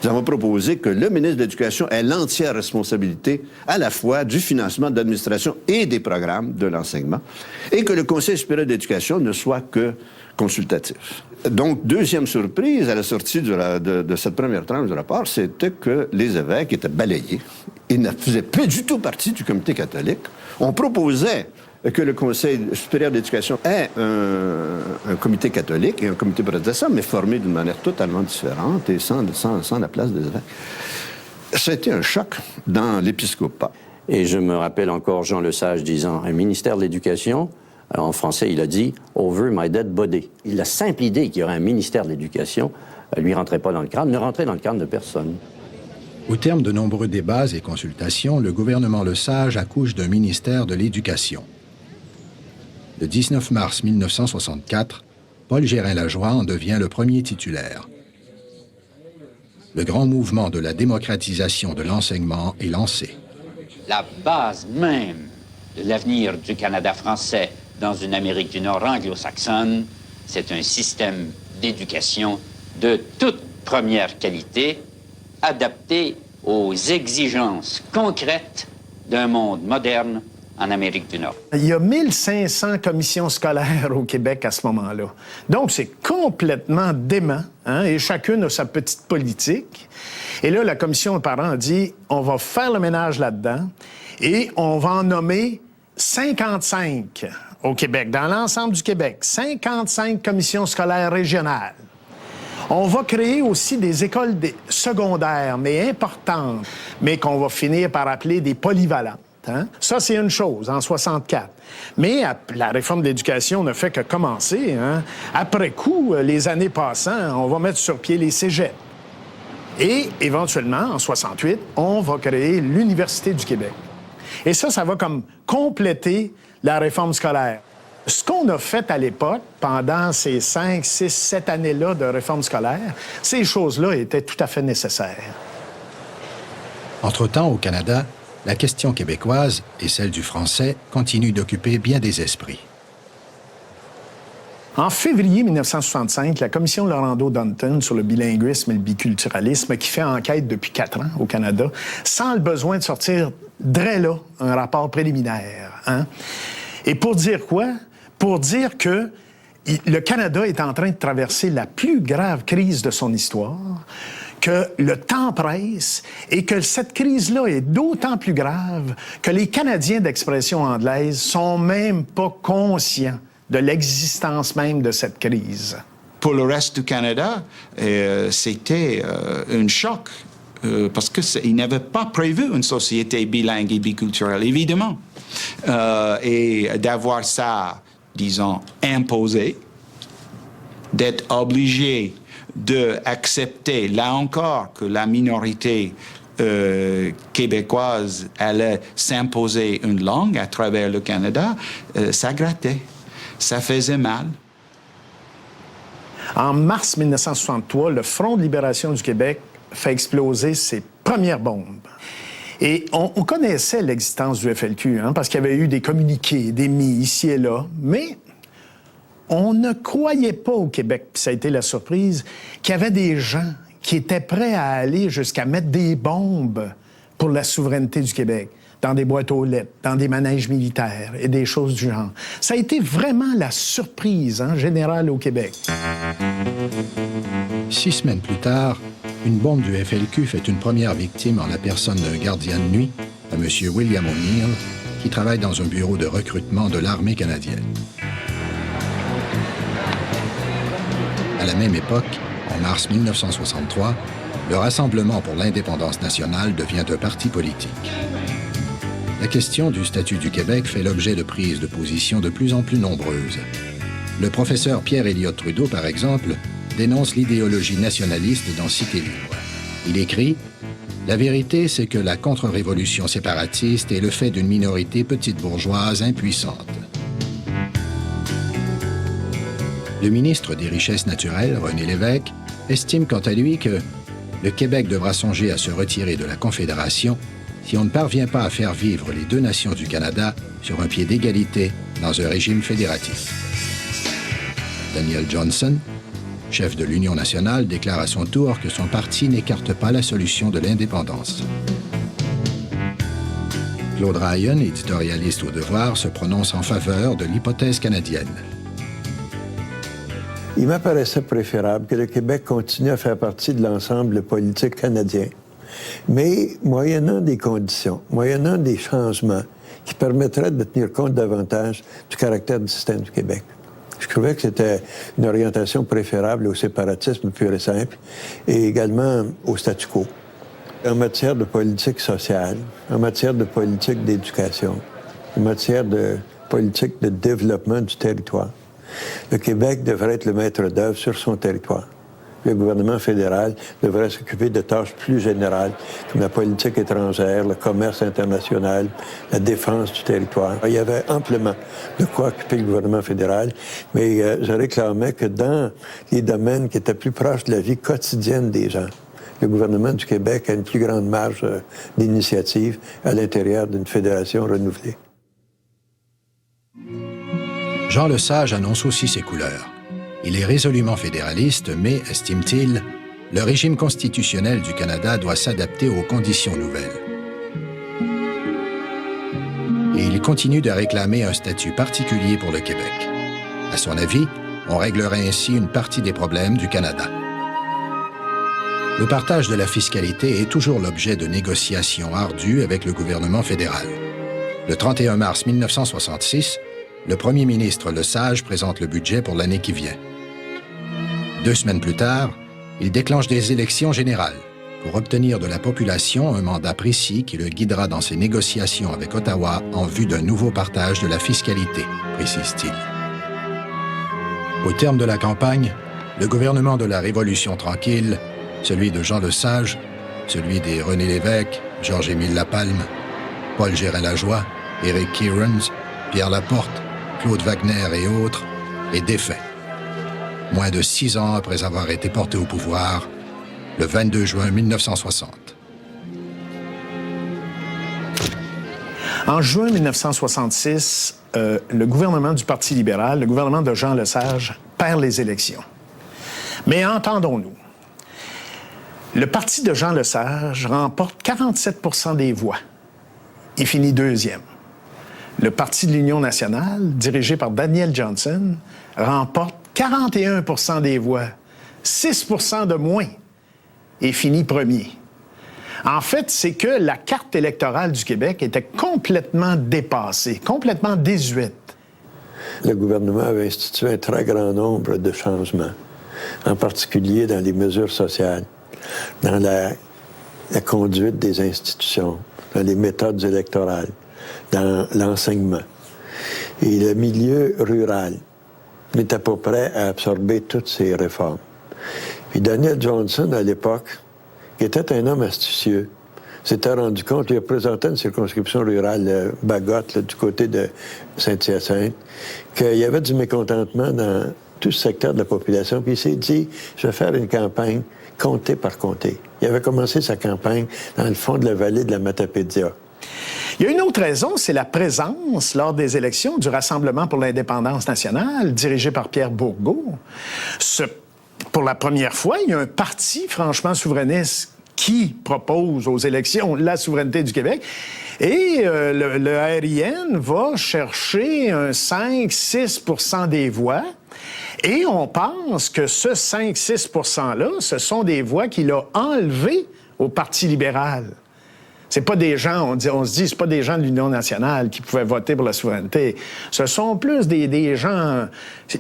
Nous avons proposé que le ministre de l'Éducation ait l'entière responsabilité à la fois du financement de l'administration et des programmes de l'enseignement, et que le Conseil supérieur d'éducation ne soit que consultatif. Donc, deuxième surprise à la sortie de cette première tranche du rapport, c'était que les évêques étaient balayés. Ils ne faisaient plus du tout partie du comité catholique. On proposait que le Conseil supérieur d'éducation ait un comité catholique et un comité protestant, mais formé d'une manière totalement différente et sans la place des évêques. Ça a été un choc dans l'épiscopat. Et je me rappelle encore Jean Lesage disant « Un ministère de l'Éducation », en français, il a dit « Over my dead body ». La simple idée qu'il y aurait un ministère de l'Éducation lui rentrait pas dans le crâne, ne rentrait dans le crâne de personne. Au terme de nombreux débats et consultations, le gouvernement Lesage accouche d'un ministère de l'Éducation. Le 19 mars 1964, Paul Gérin-Lajoie en devient le premier titulaire. Le grand mouvement de la démocratisation de l'enseignement est lancé. La base même de l'avenir du Canada français dans une Amérique du Nord anglo-saxonne, c'est un système d'éducation de toute première qualité, adapté aux exigences concrètes d'un monde moderne en Amérique du Nord. Il y a 1500 commissions scolaires au Québec à ce moment-là. Donc, c'est complètement dément, hein, et chacune a sa petite politique. Et là, la commission de parents a dit, on va faire le ménage là-dedans et on va en nommer 55 au Québec, dans l'ensemble du Québec. 55 commissions scolaires régionales. On va créer aussi des écoles secondaires, mais importantes, mais qu'on va finir par appeler des polyvalentes. Hein? Ça, c'est une chose, en 64. Mais la réforme de l'éducation ne fait que commencer. Hein? Après coup, les années passant, on va mettre sur pied les cégeps. Et, éventuellement, en 68, on va créer l'Université du Québec. Et ça va comme compléter la réforme scolaire. Ce qu'on a fait à l'époque, pendant ces 5, 6, 7 années-là de réforme scolaire, ces choses-là étaient tout à fait nécessaires. Entre-temps, au Canada, la question québécoise et celle du français continuent d'occuper bien des esprits. En février 1965, la commission Laurando-Dunton sur le bilinguisme et le biculturalisme, qui fait enquête depuis 4 ans au Canada, sent le besoin de sortir dès là un rapport préliminaire. Hein? Et pour dire quoi? Pour dire que le Canada est en train de traverser la plus grave crise de son histoire, que le temps presse et que cette crise-là est d'autant plus grave que les Canadiens d'expression anglaise sont même pas conscients de l'existence même de cette crise. Pour le reste du Canada, c'était un choc parce qu'ils n'avaient pas prévu une société bilingue et biculturelle, évidemment. Et d'avoir ça, disons, imposé, d'être obligé d'accepter, là encore, que la minorité québécoise allait s'imposer une langue à travers le Canada, ça grattait, ça faisait mal. En mars 1963, le Front de libération du Québec fait exploser ses premières bombes. Et on connaissait l'existence du FLQ, hein, parce qu'il y avait eu des communiqués, des mis ici et là, mais on ne croyait pas au Québec, puis ça a été la surprise, qu'il y avait des gens qui étaient prêts à aller jusqu'à mettre des bombes pour la souveraineté du Québec, dans des boîtes aux lettres, dans des manèges militaires et des choses du genre. Ça a été vraiment la surprise générale au Québec. 6 semaines plus tard, une bombe du FLQ fait une première victime en la personne d'un gardien de nuit, un M. William O'Neill, qui travaille dans un bureau de recrutement de l'armée canadienne. À la même époque, en mars 1963, le Rassemblement pour l'indépendance nationale devient un parti politique. La question du statut du Québec fait l'objet de prises de position de plus en plus nombreuses. Le professeur Pierre Elliott Trudeau, par exemple, dénonce l'idéologie nationaliste dans Cité libre. Il écrit « La vérité, c'est que la contre-révolution séparatiste est le fait d'une minorité petite bourgeoise impuissante. » Le ministre des Richesses naturelles, René Lévesque, estime quant à lui que le Québec devra songer à se retirer de la Confédération si on ne parvient pas à faire vivre les deux nations du Canada sur un pied d'égalité dans un régime fédératif. Daniel Johnson, chef de l'Union nationale, déclare à son tour que son parti n'écarte pas la solution de l'indépendance. Claude Ryan, éditorialiste au Devoir, se prononce en faveur de l'hypothèse canadienne. Il m'apparaissait préférable que le Québec continue à faire partie de l'ensemble politique canadien, mais moyennant des conditions, moyennant des changements qui permettraient de tenir compte davantage du caractère du système du Québec. Je trouvais que c'était une orientation préférable au séparatisme pur et simple et également au statu quo. En matière de politique sociale, en matière de politique d'éducation, en matière de politique de développement du territoire, le Québec devrait être le maître d'œuvre sur son territoire. Le gouvernement fédéral devrait s'occuper de tâches plus générales, comme la politique étrangère, le commerce international, la défense du territoire. Il y avait amplement de quoi occuper le gouvernement fédéral, mais je réclamais que dans les domaines qui étaient plus proches de la vie quotidienne des gens, le gouvernement du Québec a une plus grande marge d'initiative à l'intérieur d'une fédération renouvelée. Jean Lesage annonce aussi ses couleurs. Il est résolument fédéraliste, mais, estime-t-il, le régime constitutionnel du Canada doit s'adapter aux conditions nouvelles. Et il continue de réclamer un statut particulier pour le Québec. À son avis, on réglerait ainsi une partie des problèmes du Canada. Le partage de la fiscalité est toujours l'objet de négociations ardues avec le gouvernement fédéral. Le 31 mars 1966, le premier ministre Lesage présente le budget pour l'année qui vient. 2 semaines plus tard, il déclenche des élections générales pour obtenir de la population un mandat précis qui le guidera dans ses négociations avec Ottawa en vue d'un nouveau partage de la fiscalité, précise-t-il. Au terme de la campagne, le gouvernement de la Révolution tranquille, celui de Jean Lesage, celui des René Lévesque, Georges-Émile Lapalme, Paul Gérin-Lajoie, Éric Kearns, Pierre Laporte, Claude Wagner et autres, est défait. Moins de 6 ans après avoir été porté au pouvoir, le 22 juin 1960. En juin 1966, le gouvernement du Parti libéral, le gouvernement de Jean Lesage, perd les élections. Mais entendons-nous. Le parti de Jean Lesage remporte 47 % des voix et finit 2e. Le Parti de l'Union nationale, dirigé par Daniel Johnson, remporte 41 % des voix, 6 % de moins, et finit 1er. En fait, c'est que la carte électorale du Québec était complètement dépassée, complètement désuète. Le gouvernement avait institué un très grand nombre de changements, en particulier dans les mesures sociales, dans la conduite des institutions, dans les méthodes électorales, dans l'enseignement. Et le milieu rural n'était pas prêt à absorber toutes ces réformes. Puis Daniel Johnson, à l'époque, qui était un homme astucieux, s'était rendu compte, il représentait une circonscription rurale, Bagotte, là, du côté de Saint-Hyacinthe, qu'il y avait du mécontentement dans tout ce secteur de la population. Puis il s'est dit, je vais faire une campagne comté par comté. Il avait commencé sa campagne dans le fond de la vallée de la Matapédia. Il y a une autre raison, c'est la présence, lors des élections, du Rassemblement pour l'indépendance nationale, dirigé par Pierre Bourgault. Pour la première fois, il y a un parti franchement souverainiste qui propose aux élections la souveraineté du Québec. Et le RIN va chercher un 5-6 % des voix. Et on pense que ce 5-6 %-là, ce sont des voix qu'il a enlevées au Parti libéral. C'est pas des gens, on se dit, c'est pas des gens de l'Union nationale qui pouvaient voter pour la souveraineté. Ce sont plus des gens,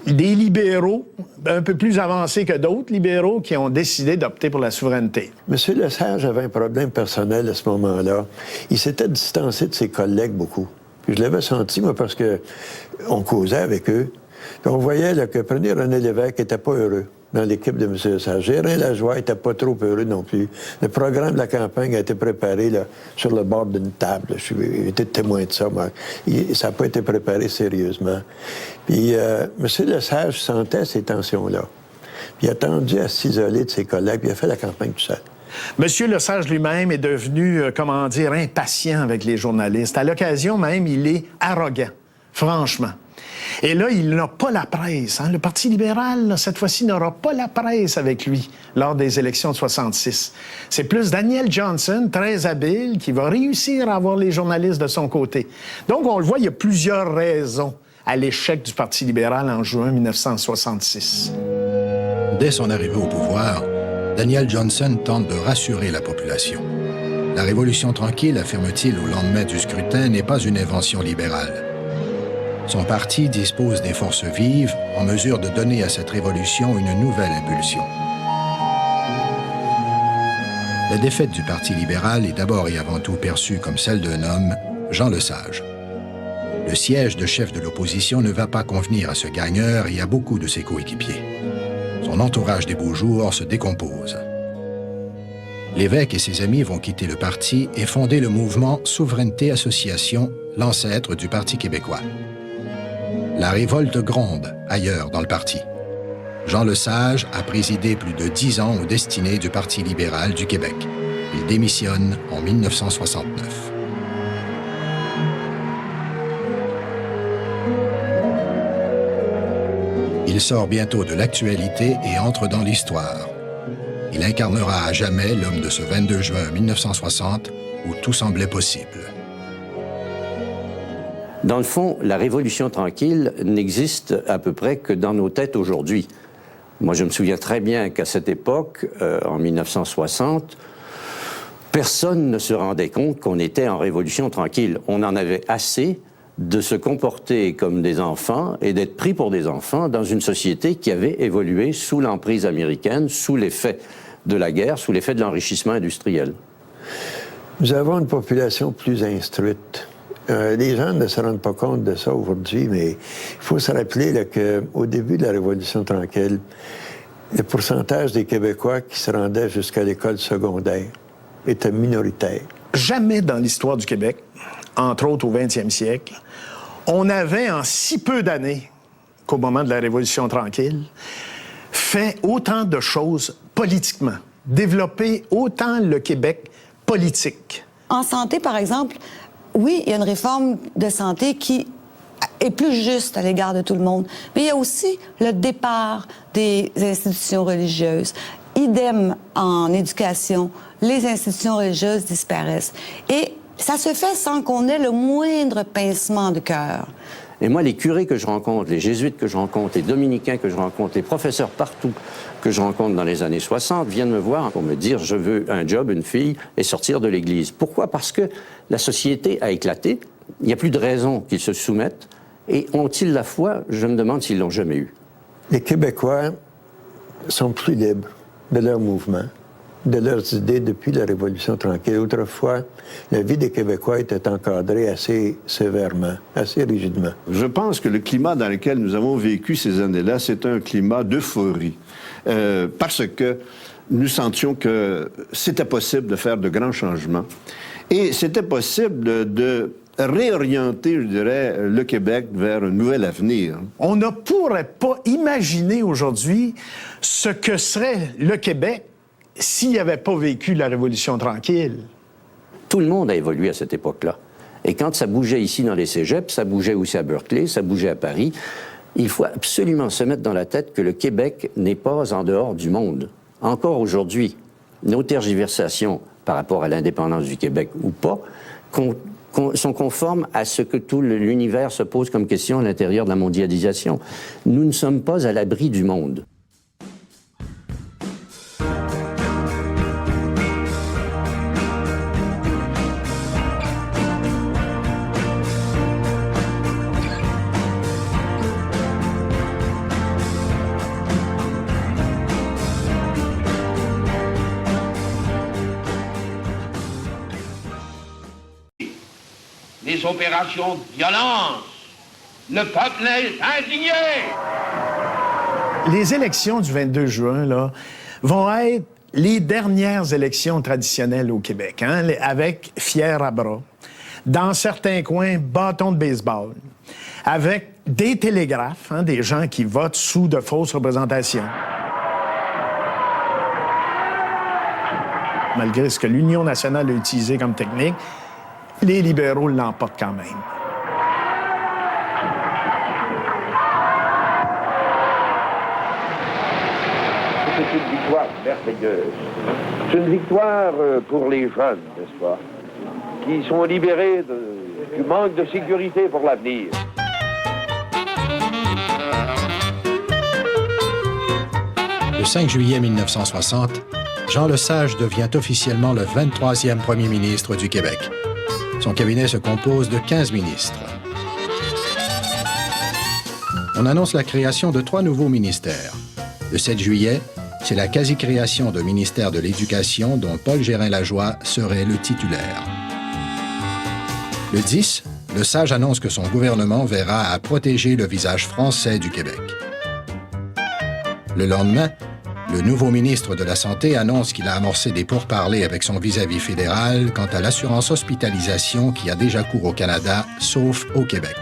des libéraux, un peu plus avancés que d'autres libéraux, qui ont décidé d'opter pour la souveraineté. M. Lesage avait un problème personnel à ce moment-là. Il s'était distancé de ses collègues beaucoup. Puis je l'avais senti, moi, parce que on causait avec eux. Puis on voyait là, que prenez René Lévesque n'était pas heureux dans l'équipe de M. Lesage. Gérin Lajoie n'était pas trop heureux non plus. Le programme de la campagne a été préparé là, sur le bord d'une table. J'ai été témoin de ça, moi. Ça n'a pas été préparé sérieusement. Puis M. Lesage sentait ces tensions-là. Puis il a tendu à s'isoler de ses collègues, puis il a fait la campagne tout seul. M. Lesage lui-même est devenu, comment dire, impatient avec les journalistes. À l'occasion même, il est arrogant, franchement. Et là, il n'a pas la presse. Hein? Le Parti libéral, là, cette fois-ci, n'aura pas la presse avec lui lors des élections de 66. C'est plus Daniel Johnson, très habile, qui va réussir à avoir les journalistes de son côté. Donc, on le voit, il y a plusieurs raisons à l'échec du Parti libéral en juin 1966. Dès son arrivée au pouvoir, Daniel Johnson tente de rassurer la population. La Révolution tranquille, affirme-t-il au lendemain du scrutin, n'est pas une invention libérale. Son parti dispose des forces vives en mesure de donner à cette révolution une nouvelle impulsion. La défaite du Parti libéral est d'abord et avant tout perçue comme celle d'un homme, Jean Lesage. Le siège de chef de l'opposition ne va pas convenir à ce gagneur et à beaucoup de ses coéquipiers. Son entourage des beaux jours se décompose. L'évêque et ses amis vont quitter le parti et fonder le mouvement Souveraineté Association, l'ancêtre du Parti québécois. La révolte gronde ailleurs dans le parti. Jean Lesage a présidé plus de 10 ans aux destinées du Parti libéral du Québec. Il démissionne en 1969. Il sort bientôt de l'actualité et entre dans l'histoire. Il incarnera à jamais l'homme de ce 22 juin 1960 où tout semblait possible. Dans le fond, la Révolution tranquille n'existe à peu près que dans nos têtes aujourd'hui. Moi, je me souviens très bien qu'à cette époque, en 1960, personne ne se rendait compte qu'on était en Révolution tranquille. On en avait assez de se comporter comme des enfants et d'être pris pour des enfants dans une société qui avait évolué sous l'emprise américaine, sous l'effet de la guerre, sous l'effet de l'enrichissement industriel. Nous avons une population plus instruite. Les gens ne se rendent pas compte de ça aujourd'hui, mais il faut se rappeler qu'au début de la Révolution tranquille, le pourcentage des Québécois qui se rendaient jusqu'à l'école secondaire était minoritaire. Jamais dans l'histoire du Québec, entre autres au 20e siècle, on avait en si peu d'années qu'au moment de la Révolution tranquille, fait autant de choses politiquement, développé autant le Québec politique. En santé, par exemple, oui, il y a une réforme de santé qui est plus juste à l'égard de tout le monde. Mais il y a aussi le départ des institutions religieuses. Idem en éducation, les institutions religieuses disparaissent. Et ça se fait sans qu'on ait le moindre pincement de cœur. Et moi, les curés que je rencontre, les jésuites que je rencontre, les dominicains que je rencontre, les professeurs partout que je rencontre dans les années 60 viennent me voir pour me dire « je veux un job, une fille et sortir de l'Église ». Pourquoi? Parce que la société a éclaté, il n'y a plus de raison qu'ils se soumettent, et ont-ils la foi? Je me demande s'ils l'ont jamais eu. Les Québécois sont plus libres de leur mouvement, de leurs idées depuis la Révolution tranquille. Autrefois, la vie des Québécois était encadrée assez sévèrement, assez rigidement. Je pense que le climat dans lequel nous avons vécu ces années-là, c'est un climat d'euphorie. Parce que nous sentions que c'était possible de faire de grands changements. Et c'était possible de réorienter, je dirais, le Québec vers un nouvel avenir. On ne pourrait pas imaginer aujourd'hui ce que serait le Québec s'il n'y avait pas vécu la Révolution tranquille. Tout le monde a évolué à cette époque-là. Et quand ça bougeait ici dans les cégeps, ça bougeait aussi à Berkeley, ça bougeait à Paris. Il faut absolument se mettre dans la tête que le Québec n'est pas en dehors du monde. Encore aujourd'hui, nos tergiversations par rapport à l'indépendance du Québec ou pas sont conformes à ce que tout l'univers se pose comme question à l'intérieur de la mondialisation. Nous ne sommes pas à l'abri du monde. Les opérations de violence. Le peuple est indigné. Les élections du 22 juin, là, vont être les dernières élections traditionnelles au Québec, hein, avec fier à bras. Dans certains coins, bâtons de baseball. Avec des télégraphes, hein, des gens qui votent sous de fausses représentations. Malgré ce que l'Union nationale a utilisé comme technique, les libéraux l'emportent quand même. C'est une victoire merveilleuse. C'est une victoire pour les jeunes, n'est-ce pas, qui sont libérés du manque de sécurité pour l'avenir. Le 5 juillet 1960, Jean Lesage devient officiellement le 23e premier ministre du Québec. Son cabinet se compose de 15 ministres. On annonce la création de 3 nouveaux ministères. Le 7 juillet, c'est la quasi-création de ministère de l'Éducation dont Paul Gérin-Lajoie serait le titulaire. Le 10, Lesage annonce que son gouvernement verra à protéger le visage français du Québec. Le lendemain, le nouveau ministre de la Santé annonce qu'il a amorcé des pourparlers avec son vis-à-vis fédéral quant à l'assurance hospitalisation qui a déjà cours au Canada, sauf au Québec.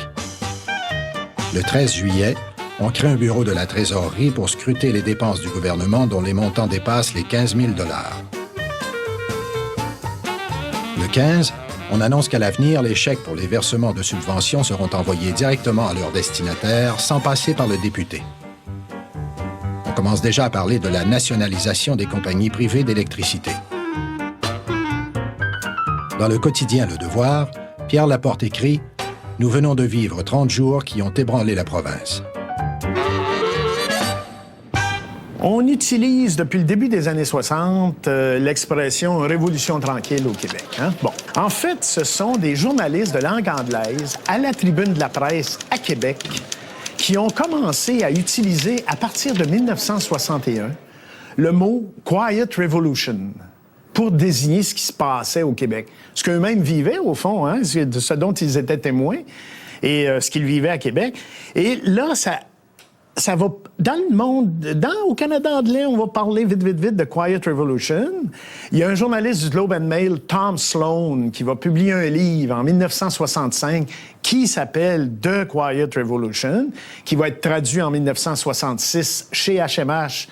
Le 13 juillet, on crée un bureau de la trésorerie pour scruter les dépenses du gouvernement dont les montants dépassent les 15 000 $. Le 15, on annonce qu'à l'avenir, les chèques pour les versements de subventions seront envoyés directement à leurs destinataires sans passer par le député. On commence déjà à parler de la nationalisation des compagnies privées d'électricité. Dans le quotidien Le Devoir, Pierre Laporte écrit « Nous venons de vivre 30 jours qui ont ébranlé la province ». On utilise depuis le début des années 60 l'expression « révolution tranquille » au Québec. Hein? Bon. En fait, ce sont des journalistes de langue anglaise à la tribune de la presse à Québec qui ont commencé à utiliser, à partir de 1961, le mot « Quiet Revolution » pour désigner ce qui se passait au Québec. Ce qu'eux-mêmes vivaient, au fond, hein, ce dont ils étaient témoins, et ce qu'ils vivaient à Québec. Et là, ça va... Dans le monde, au Canada anglais, on va parler vite de Quiet Revolution. Il y a un journaliste du Globe and Mail, Tom Sloan, qui va publier un livre en 1965 qui s'appelle The Quiet Revolution, qui va être traduit en 1966 chez HMH,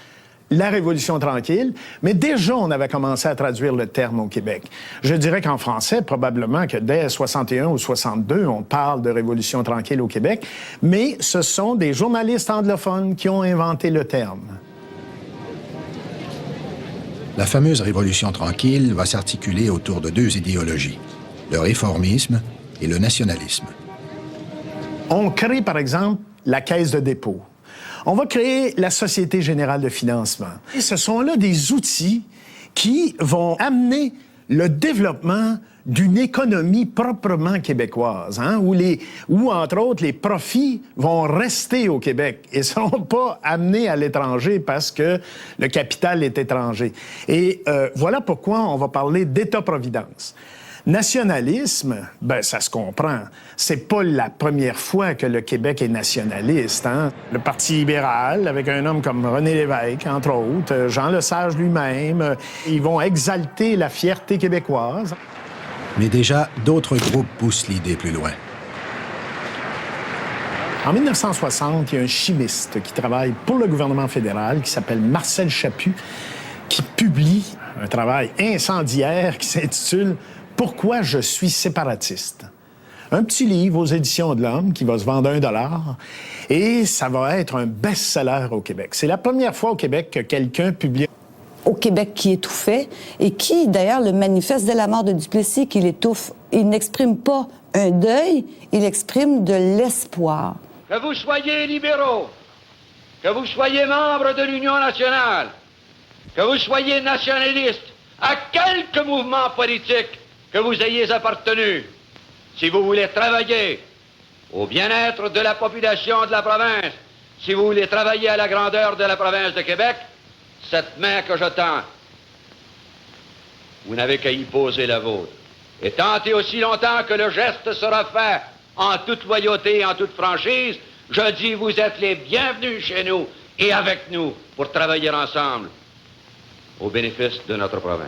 La Révolution tranquille. Mais déjà, on avait commencé à traduire le terme au Québec. Je dirais qu'en français, probablement que dès 61 ou 62, on parle de Révolution tranquille au Québec. Mais ce sont des journalistes anglophones qui ont inventé le terme. La fameuse Révolution tranquille va s'articuler autour de 2 idéologies, le réformisme et le nationalisme. On crée, par exemple, la Caisse de dépôt. On va créer la Société générale de financement. Et ce sont là des outils qui vont amener le développement d'une économie proprement québécoise, hein, où, entre autres, les profits vont rester au Québec et ne seront pas amenés à l'étranger parce que le capital est étranger. Et voilà pourquoi on va parler d'État-providence. Nationalisme, ben ça se comprend. C'est pas la première fois que le Québec est nationaliste. Hein? Le Parti libéral, avec un homme comme René Lévesque, entre autres, Jean Lesage lui-même, ils vont exalter la fierté québécoise. Mais déjà, d'autres groupes poussent l'idée plus loin. En 1960, il y a un chimiste qui travaille pour le gouvernement fédéral, qui s'appelle Marcel Chaput, qui publie un travail incendiaire qui s'intitule « Pourquoi je suis séparatiste ». Un petit livre aux Éditions de l'Homme qui va se vendre $1 et ça va être un best-seller au Québec. C'est la première fois au Québec que quelqu'un publie au Québec qui étouffait et qui, d'ailleurs, le manifeste dès la mort de Duplessis qu'il étouffe. Il n'exprime pas un deuil, il exprime de l'espoir. Que vous soyez libéraux, que vous soyez membres de l'Union nationale, que vous soyez nationalistes, à quelque mouvement politique que vous ayez appartenu, si vous voulez travailler au bien-être de la population de la province, si vous voulez travailler à la grandeur de la province de Québec, cette main que je tends, vous n'avez qu'à y poser la vôtre. Et tentez aussi longtemps que le geste sera fait en toute loyauté et en toute franchise, je dis, vous êtes les bienvenus chez nous et avec nous pour travailler ensemble au bénéfice de notre province.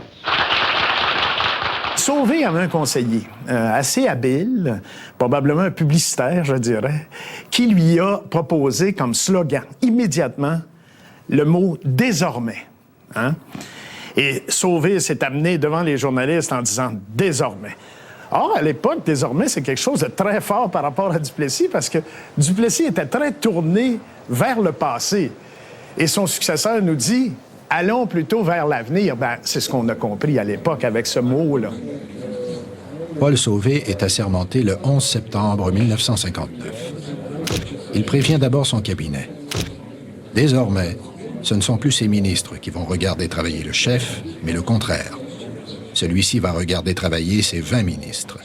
Sauvé avait un conseiller assez habile, probablement un publicitaire, je dirais, qui lui a proposé comme slogan immédiatement le mot « désormais ». Hein? Et Sauvé s'est amené devant les journalistes en disant « désormais ». Or, à l'époque, désormais, c'est quelque chose de très fort par rapport à Duplessis, parce que Duplessis était très tourné vers le passé. Et son successeur nous dit « allons plutôt vers l'avenir ». Ben, c'est ce qu'on a compris à l'époque avec ce mot-là. Paul Sauvé est assermenté le 11 septembre 1959. Il prévient d'abord son cabinet. Désormais, ce ne sont plus ses ministres qui vont regarder travailler le chef, mais le contraire. Celui-ci va regarder travailler ses 20 ministres.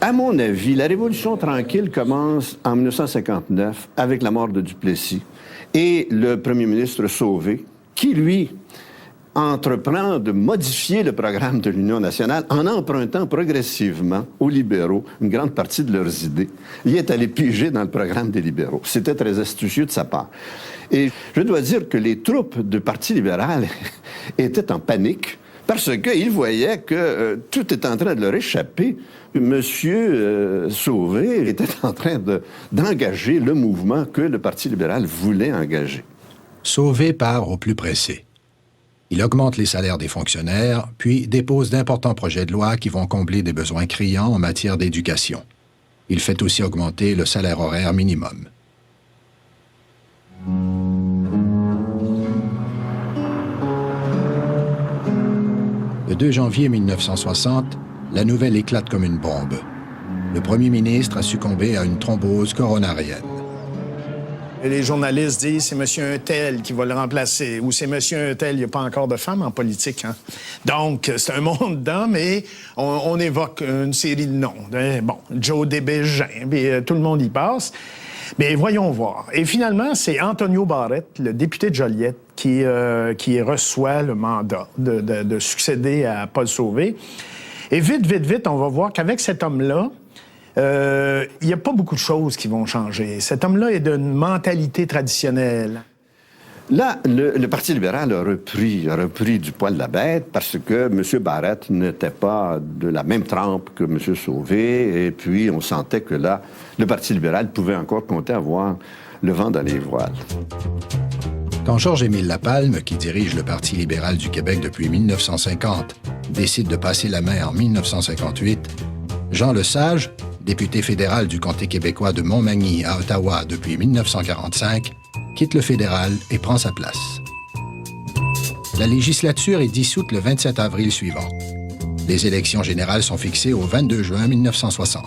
À mon avis, la Révolution tranquille commence en 1959 avec la mort de Duplessis et le premier ministre Sauvé, qui, lui, entreprend de modifier le programme de l'Union nationale en empruntant progressivement aux libéraux une grande partie de leurs idées. Il est allé piger dans le programme des libéraux. C'était très astucieux de sa part. Et je dois dire que les troupes du Parti libéral étaient en panique parce qu'ils voyaient que tout était en train de leur échapper. Monsieur Sauvé était en train d'engager le mouvement que le Parti libéral voulait engager. Sauvé part au plus pressé. Il augmente les salaires des fonctionnaires, puis dépose d'importants projets de loi qui vont combler des besoins criants en matière d'éducation. Il fait aussi augmenter le salaire horaire minimum. Le 2 janvier 1960, la nouvelle éclate comme une bombe. Le premier ministre a succombé à une thrombose coronarienne. Et les journalistes disent c'est M. Untel qui va le remplacer, ou c'est M. Untel, il n'y a pas encore de femmes en politique. Hein? Donc, c'est un monde d'hommes et on évoque une série de noms. Bon, Joe Débégin, puis tout le monde y passe. Mais voyons voir. Et finalement, c'est Antonio Barrette, le député de Joliette, qui reçoit le mandat de succéder à Paul Sauvé. Et vite, on va voir qu'avec cet homme-là, il n'y a pas beaucoup de choses qui vont changer. Cet homme-là est d'une mentalité traditionnelle. Là, le Parti libéral a repris du poil de la bête parce que M. Barrette n'était pas de la même trempe que M. Sauvé, et puis on sentait que là, le Parti libéral pouvait encore compter avoir le vent dans les voiles. Quand Georges-Émile Lapalme, qui dirige le Parti libéral du Québec depuis 1950, décide de passer la main en 1958, Jean Lesage, député fédéral du comté québécois de Montmagny à Ottawa depuis 1945, quitte le fédéral et prend sa place. La législature est dissoute le 27 avril suivant. Les élections générales sont fixées au 22 juin 1960.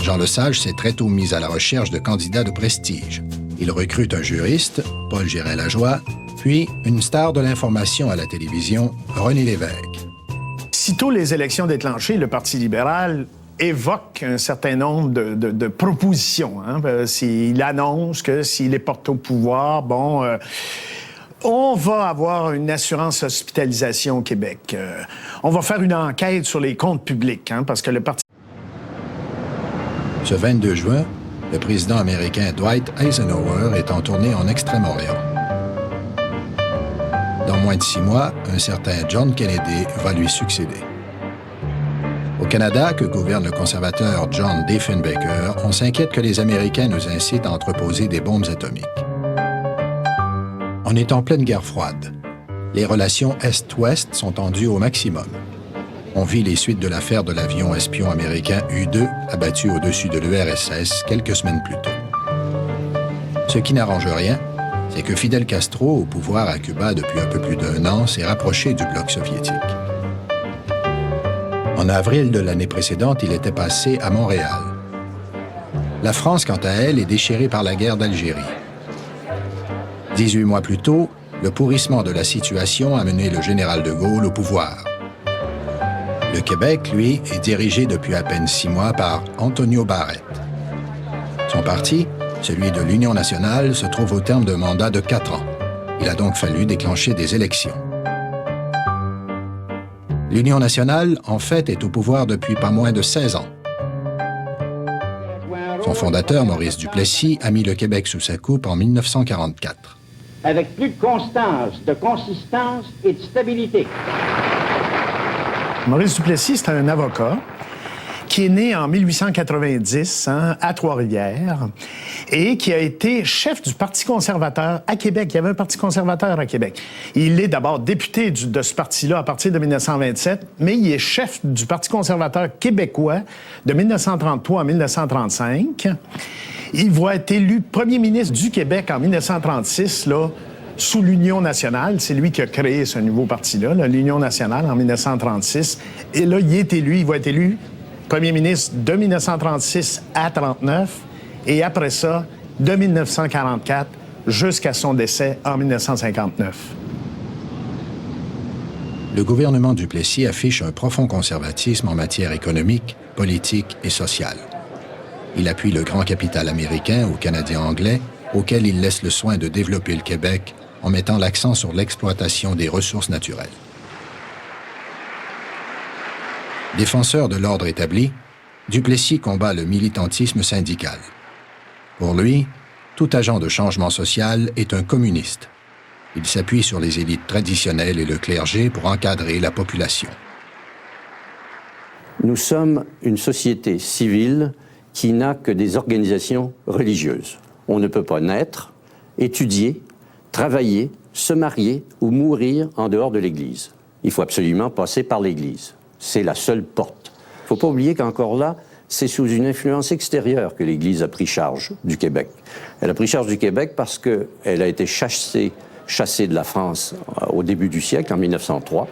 Jean Lesage s'est très tôt mis à la recherche de candidats de prestige. Il recrute un juriste, Paul Gérin-Lajoie, puis une star de l'information à la télévision, René Lévesque. Sitôt les élections déclenchées, le Parti libéral évoque un certain nombre de propositions. Hein? Il annonce que s'il est porté au pouvoir, on va avoir une assurance hospitalisation au Québec. On va faire une enquête sur les comptes publics, hein, parce que le Parti... Ce 22 juin, le président américain Dwight Eisenhower est en tournée en Extrême-Orient. Dans moins de 6 mois, un certain John Kennedy va lui succéder. Au Canada, que gouverne le conservateur John Diefenbaker, on s'inquiète que les Américains nous incitent à entreposer des bombes atomiques. On est en pleine guerre froide. Les relations Est-Ouest sont tendues au maximum. On vit les suites de l'affaire de l'avion espion américain U-2 abattu au-dessus de l'URSS quelques semaines plus tôt. Ce qui n'arrange rien, c'est que Fidel Castro, au pouvoir à Cuba depuis un peu plus d'1 an, s'est rapproché du bloc soviétique. En avril de l'année précédente, il était passé à Montréal. La France, quant à elle, est déchirée par la guerre d'Algérie. 18 mois plus tôt, le pourrissement de la situation a mené le général de Gaulle au pouvoir. Le Québec, lui, est dirigé depuis à peine 6 mois par Antonio Barrette. Son parti, celui de l'Union nationale, se trouve au terme d'un mandat de 4 ans. Il a donc fallu déclencher des élections. L'Union nationale, en fait, est au pouvoir depuis pas moins de 16 ans. Son fondateur, Maurice Duplessis, a mis le Québec sous sa coupe en 1944. Avec plus de constance, de consistance et de stabilité. Maurice Duplessis, c'est un avocat qui est né en 1890 à Trois-Rivières et qui a été chef du Parti conservateur à Québec. Il y avait un Parti conservateur à Québec. Il est d'abord député de ce parti-là à partir de 1927, mais il est chef du Parti conservateur québécois de 1933 à 1935. Il va être élu premier ministre du Québec en 1936, là, sous l'Union nationale. C'est lui qui a créé ce nouveau parti-là, l'Union nationale, en 1936. Et là, il va être élu premier ministre de 1936 à 1939, et après ça, de 1944 jusqu'à son décès en 1959. Le gouvernement Duplessis affiche un profond conservatisme en matière économique, politique et sociale. Il appuie le grand capital américain ou canadien anglais, auquel il laisse le soin de développer le Québec en mettant l'accent sur l'exploitation des ressources naturelles. Défenseur de l'ordre établi, Duplessis combat le militantisme syndical. Pour lui, tout agent de changement social est un communiste. Il s'appuie sur les élites traditionnelles et le clergé pour encadrer la population. Nous sommes une société civile qui n'a que des organisations religieuses. On ne peut pas naître, étudier, travailler, se marier ou mourir en dehors de l'Église. Il faut absolument passer par l'Église. C'est la seule porte. Il ne faut pas oublier qu'encore là, c'est sous une influence extérieure que l'Église a pris charge du Québec. Elle a pris charge du Québec parce qu'elle a été chassée de la France au début du siècle, en 1903,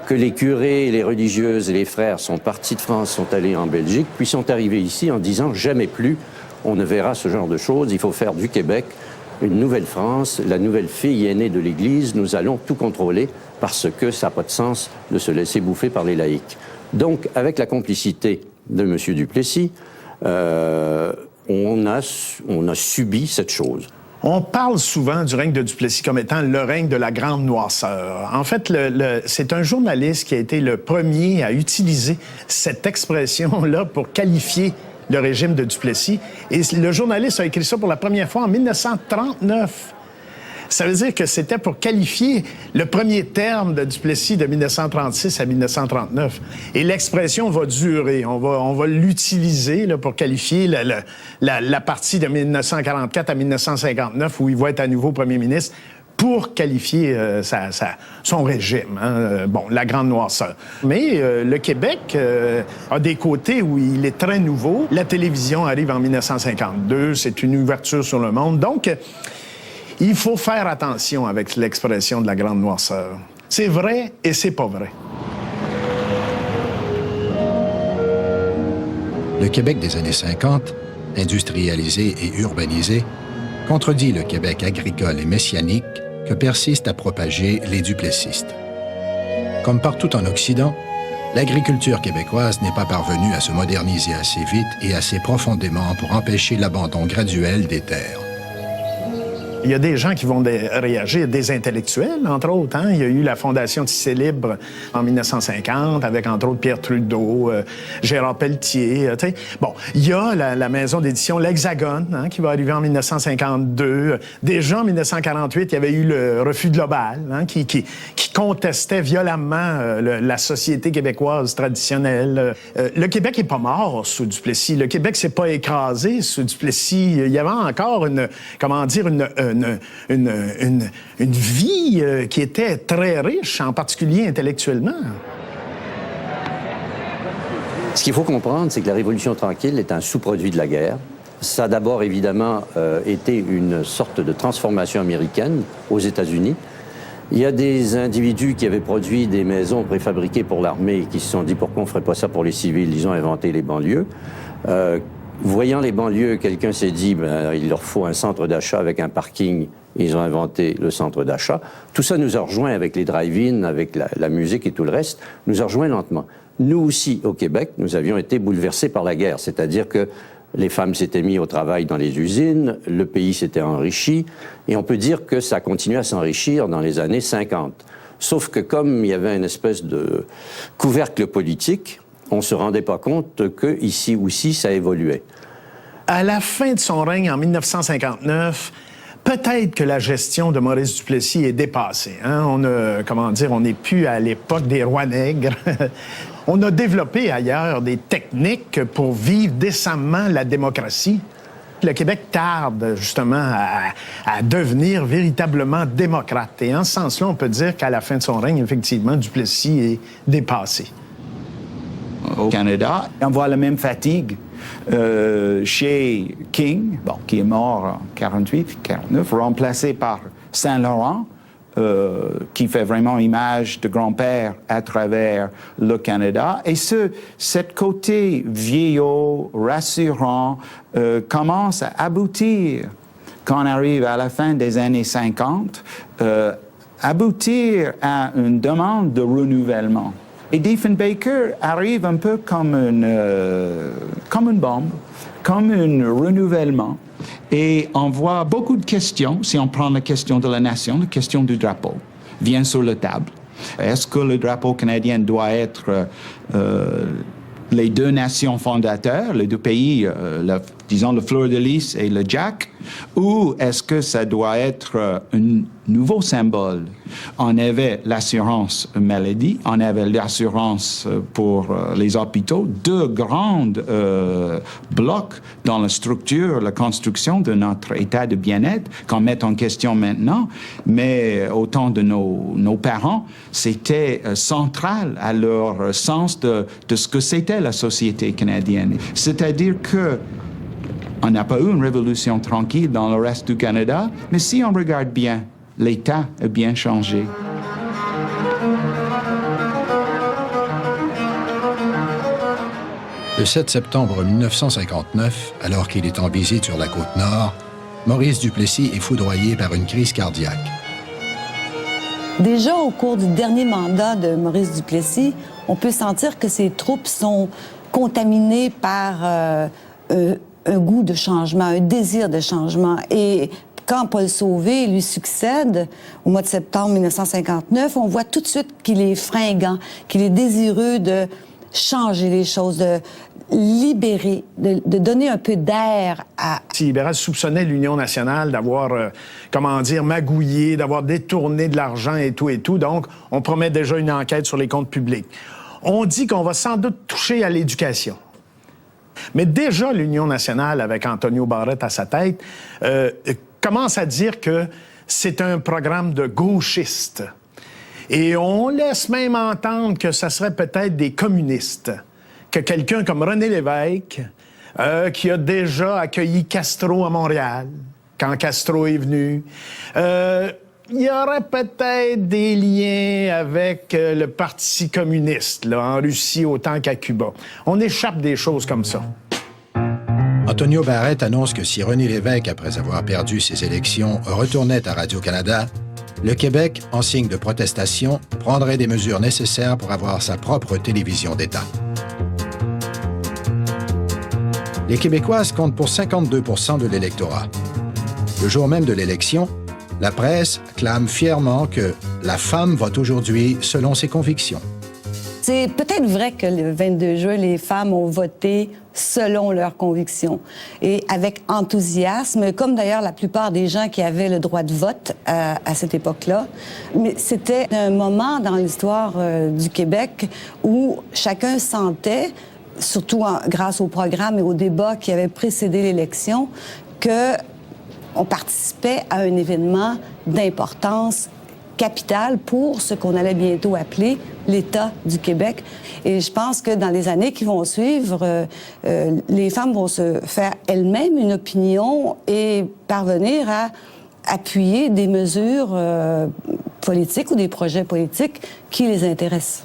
que les curés, les religieuses et les frères sont partis de France, sont allés en Belgique, puis sont arrivés ici en disant « jamais plus on ne verra ce genre de choses, il faut faire du Québec une nouvelle France, la nouvelle fille aînée de l'Église, nous allons tout contrôler parce que ça n'a pas de sens de se laisser bouffer par les laïcs. » Donc, avec la complicité de M. Duplessis, on a subi cette chose. On parle souvent du règne de Duplessis comme étant le règne de la grande noirceur. En fait, c'est un journaliste qui a été le premier à utiliser cette expression-là pour qualifier le régime de Duplessis. Et le journaliste a écrit ça pour la première fois en 1939. Ça veut dire que c'était pour qualifier le premier terme de Duplessis de 1936 à 1939. Et l'expression va durer. On va l'utiliser là, pour qualifier la partie de 1944 à 1959 où il va être à nouveau premier ministre pour qualifier son régime, la grande noirceur. Mais le Québec a des côtés où il est très nouveau. La télévision arrive en 1952, c'est une ouverture sur le monde. Donc, il faut faire attention avec l'expression de la grande noirceur. C'est vrai et c'est pas vrai. Le Québec des années 50, industrialisé et urbanisé, contredit le Québec agricole et messianique que persistent à propager les duplessistes. Comme partout en Occident, l'agriculture québécoise n'est pas parvenue à se moderniser assez vite et assez profondément pour empêcher l'abandon graduel des terres. Il y a des gens qui vont réagir, des intellectuels, entre autres. Il y a eu la Fondation Tissé Libre en 1950, avec, entre autres, Pierre Trudeau, Gérard Pelletier. Bon, il y a la maison d'édition L'Hexagone, qui va arriver en 1952. Déjà, en 1948, il y avait eu le Refus global, qui contestait violemment la société québécoise traditionnelle. Le Québec n'est pas mort sous Duplessis. Le Québec s'est pas écrasé sous Duplessis. Il y avait encore une vie qui était très riche, en particulier intellectuellement. Ce qu'il faut comprendre, c'est que la Révolution tranquille est un sous-produit de la guerre. Ça a d'abord évidemment été une sorte de transformation américaine aux États-Unis. Il y a des individus qui avaient produit des maisons préfabriquées pour l'armée qui se sont dit pourquoi on ne ferait pas ça pour les civils. Ils ont inventé les banlieues. Voyant les banlieues, quelqu'un s'est dit il leur faut un centre d'achat avec un parking. Ils ont inventé le centre d'achat. Tout ça nous a rejoint avec les drive-in, avec la musique et tout le reste, nous a rejoint lentement. Nous aussi, au Québec, nous avions été bouleversés par la guerre, c'est-à-dire que les femmes s'étaient mises au travail dans les usines, le pays s'était enrichi, et on peut dire que ça a continué à s'enrichir dans les années 50. Sauf que comme il y avait une espèce de couvercle politique, on ne se rendait pas compte que ici aussi, ça évoluait. À la fin de son règne, en 1959, peut-être que la gestion de Maurice Duplessis est dépassée. Hein? On n'est plus à l'époque des rois nègres. On a développé ailleurs des techniques pour vivre décemment la démocratie. Le Québec tarde justement à devenir véritablement démocrate. Et en ce sens-là, on peut dire qu'à la fin de son règne, effectivement, Duplessis est dépassé. Au Canada, on voit la même fatigue chez King, qui est mort en 48-49, remplacé par Saint-Laurent, qui fait vraiment image de grand-père à travers le Canada. Et cette côté vieillot, rassurant, commence à aboutir, quand on arrive à la fin des années 50, aboutir à une demande de renouvellement. Et Diefenbaker arrive un peu comme une bombe, comme un renouvellement. Et on voit beaucoup de questions, si on prend la question de la nation, la question du drapeau, vient sur la table. Est-ce que le drapeau canadien doit être les deux nations fondateurs, les deux pays, disons le fleur-de-lys et le Jack, ou est-ce que ça doit être un nouveau symbole? On avait l'assurance maladie, on avait l'assurance pour les hôpitaux, deux grands blocs dans la structure, la construction de notre état de bien-être qu'on met en question maintenant, mais au temps de nos parents, c'était central à leur sens de ce que c'était la société canadienne. C'est-à-dire que on n'a pas eu une révolution tranquille dans le reste du Canada, mais si on regarde bien, l'État a bien changé. Le 7 septembre 1959, alors qu'il est en visite sur la Côte-Nord, Maurice Duplessis est foudroyé par une crise cardiaque. Déjà, au cours du dernier mandat de Maurice Duplessis, on peut sentir que ses troupes sont contaminées par un goût de changement, un désir de changement. Et quand Paul Sauvé lui succède, au mois de septembre 1959, on voit tout de suite qu'il est fringant, qu'il est désireux de changer les choses, de libérer, de donner un peu d'air à... Les libéraux soupçonnaient l'Union nationale d'avoir, magouillé, d'avoir détourné de l'argent et tout. Donc, on promet déjà une enquête sur les comptes publics. On dit qu'on va sans doute toucher à l'éducation. Mais déjà, l'Union nationale, avec Antonio Barrette à sa tête, commence à dire que c'est un programme de gauchistes. Et on laisse même entendre que ça serait peut-être des communistes. Que quelqu'un comme René Lévesque, qui a déjà accueilli Castro à Montréal, quand Castro est venu, il y aurait peut-être des liens avec le Parti communiste, là, en Russie autant qu'à Cuba. On échappe des choses comme ça. Antonio Barrette annonce que si René Lévesque, après avoir perdu ses élections, retournait à Radio-Canada, le Québec, en signe de protestation, prendrait des mesures nécessaires pour avoir sa propre télévision d'État. Les Québécoises comptent pour 52% de l'électorat. Le jour même de l'élection, la presse clame fièrement que la femme vote aujourd'hui selon ses convictions. C'est peut-être vrai que le 22 juin, les femmes ont voté selon leurs convictions et avec enthousiasme, comme d'ailleurs la plupart des gens qui avaient le droit de vote à cette époque-là. Mais c'était un moment dans l'histoire du Québec où chacun sentait, surtout grâce au programme et au débat qui avait précédé l'élection, que on participait à un événement d'importance capital pour ce qu'on allait bientôt appeler l'État du Québec. Et je pense que dans les années qui vont suivre, les femmes vont se faire elles-mêmes une opinion et parvenir à appuyer des mesures politiques ou des projets politiques qui les intéressent.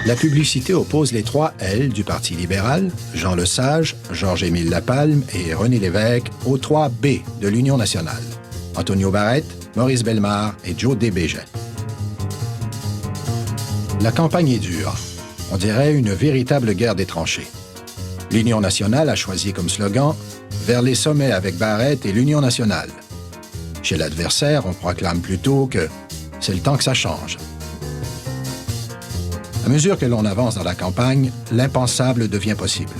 La publicité oppose les 3 L du Parti libéral, Jean Lesage, Georges-Émile Lapalme et René Lévesque, aux 3 B de l'Union nationale, Antonio Barrette, Maurice Bellemare et Joe Débégin. La campagne est dure. On dirait une véritable guerre des tranchées. L'Union nationale a choisi comme slogan « Vers les sommets avec Barrette et l'Union nationale ». Chez l'adversaire, on proclame plutôt que « c'est le temps que ça change ». À mesure que l'on avance dans la campagne, l'impensable devient possible.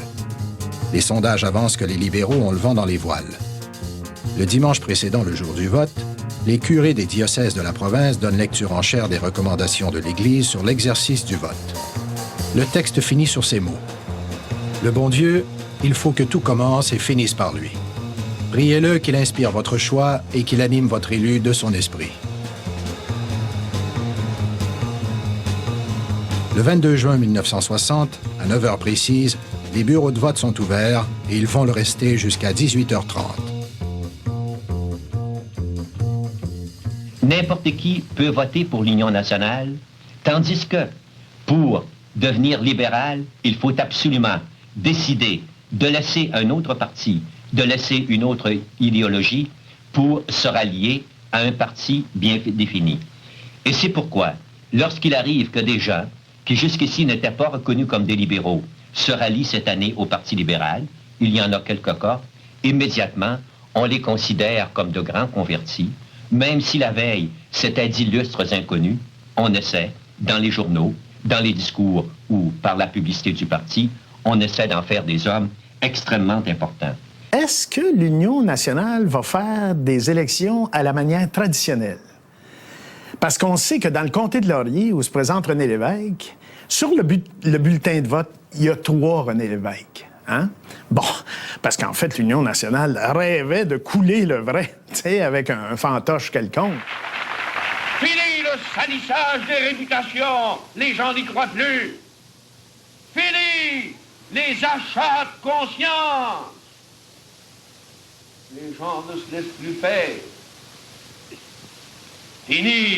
Les sondages avancent que les libéraux ont le vent dans les voiles. Le dimanche précédant le jour du vote, les curés des diocèses de la province donnent lecture en chaire des recommandations de l'Église sur l'exercice du vote. Le texte finit sur ces mots. « Le bon Dieu, il faut que tout commence et finisse par lui. Priez-le qu'il inspire votre choix et qu'il anime votre élu de son esprit. » Le 22 juin 1960, à 9 heures précises, les bureaux de vote sont ouverts et ils vont le rester jusqu'à 18h30. N'importe qui peut voter pour l'Union nationale, tandis que pour devenir libéral, il faut absolument décider de laisser un autre parti, de laisser une autre idéologie pour se rallier à un parti bien défini. Et c'est pourquoi, lorsqu'il arrive que des gens qui jusqu'ici n'étaient pas reconnus comme des libéraux, se rallient cette année au Parti libéral, il y en a quelques cas, immédiatement, on les considère comme de grands convertis, même si la veille, c'était d'illustres inconnus, on essaie, dans les journaux, dans les discours ou par la publicité du parti, on essaie d'en faire des hommes extrêmement importants. Est-ce que l'Union nationale va faire des élections à la manière traditionnelle? Parce qu'on sait que dans le comté de Laurier, où se présente René Lévesque, sur le bulletin de vote, il y a 3 René Lévesque. Hein? Bon, parce qu'en fait, l'Union nationale rêvait de couler le vrai, tu sais, avec un fantoche quelconque. Fini le salissage des réputations, les gens n'y croient plus. Fini les achats de conscience. Les gens ne se laissent plus faire. Fini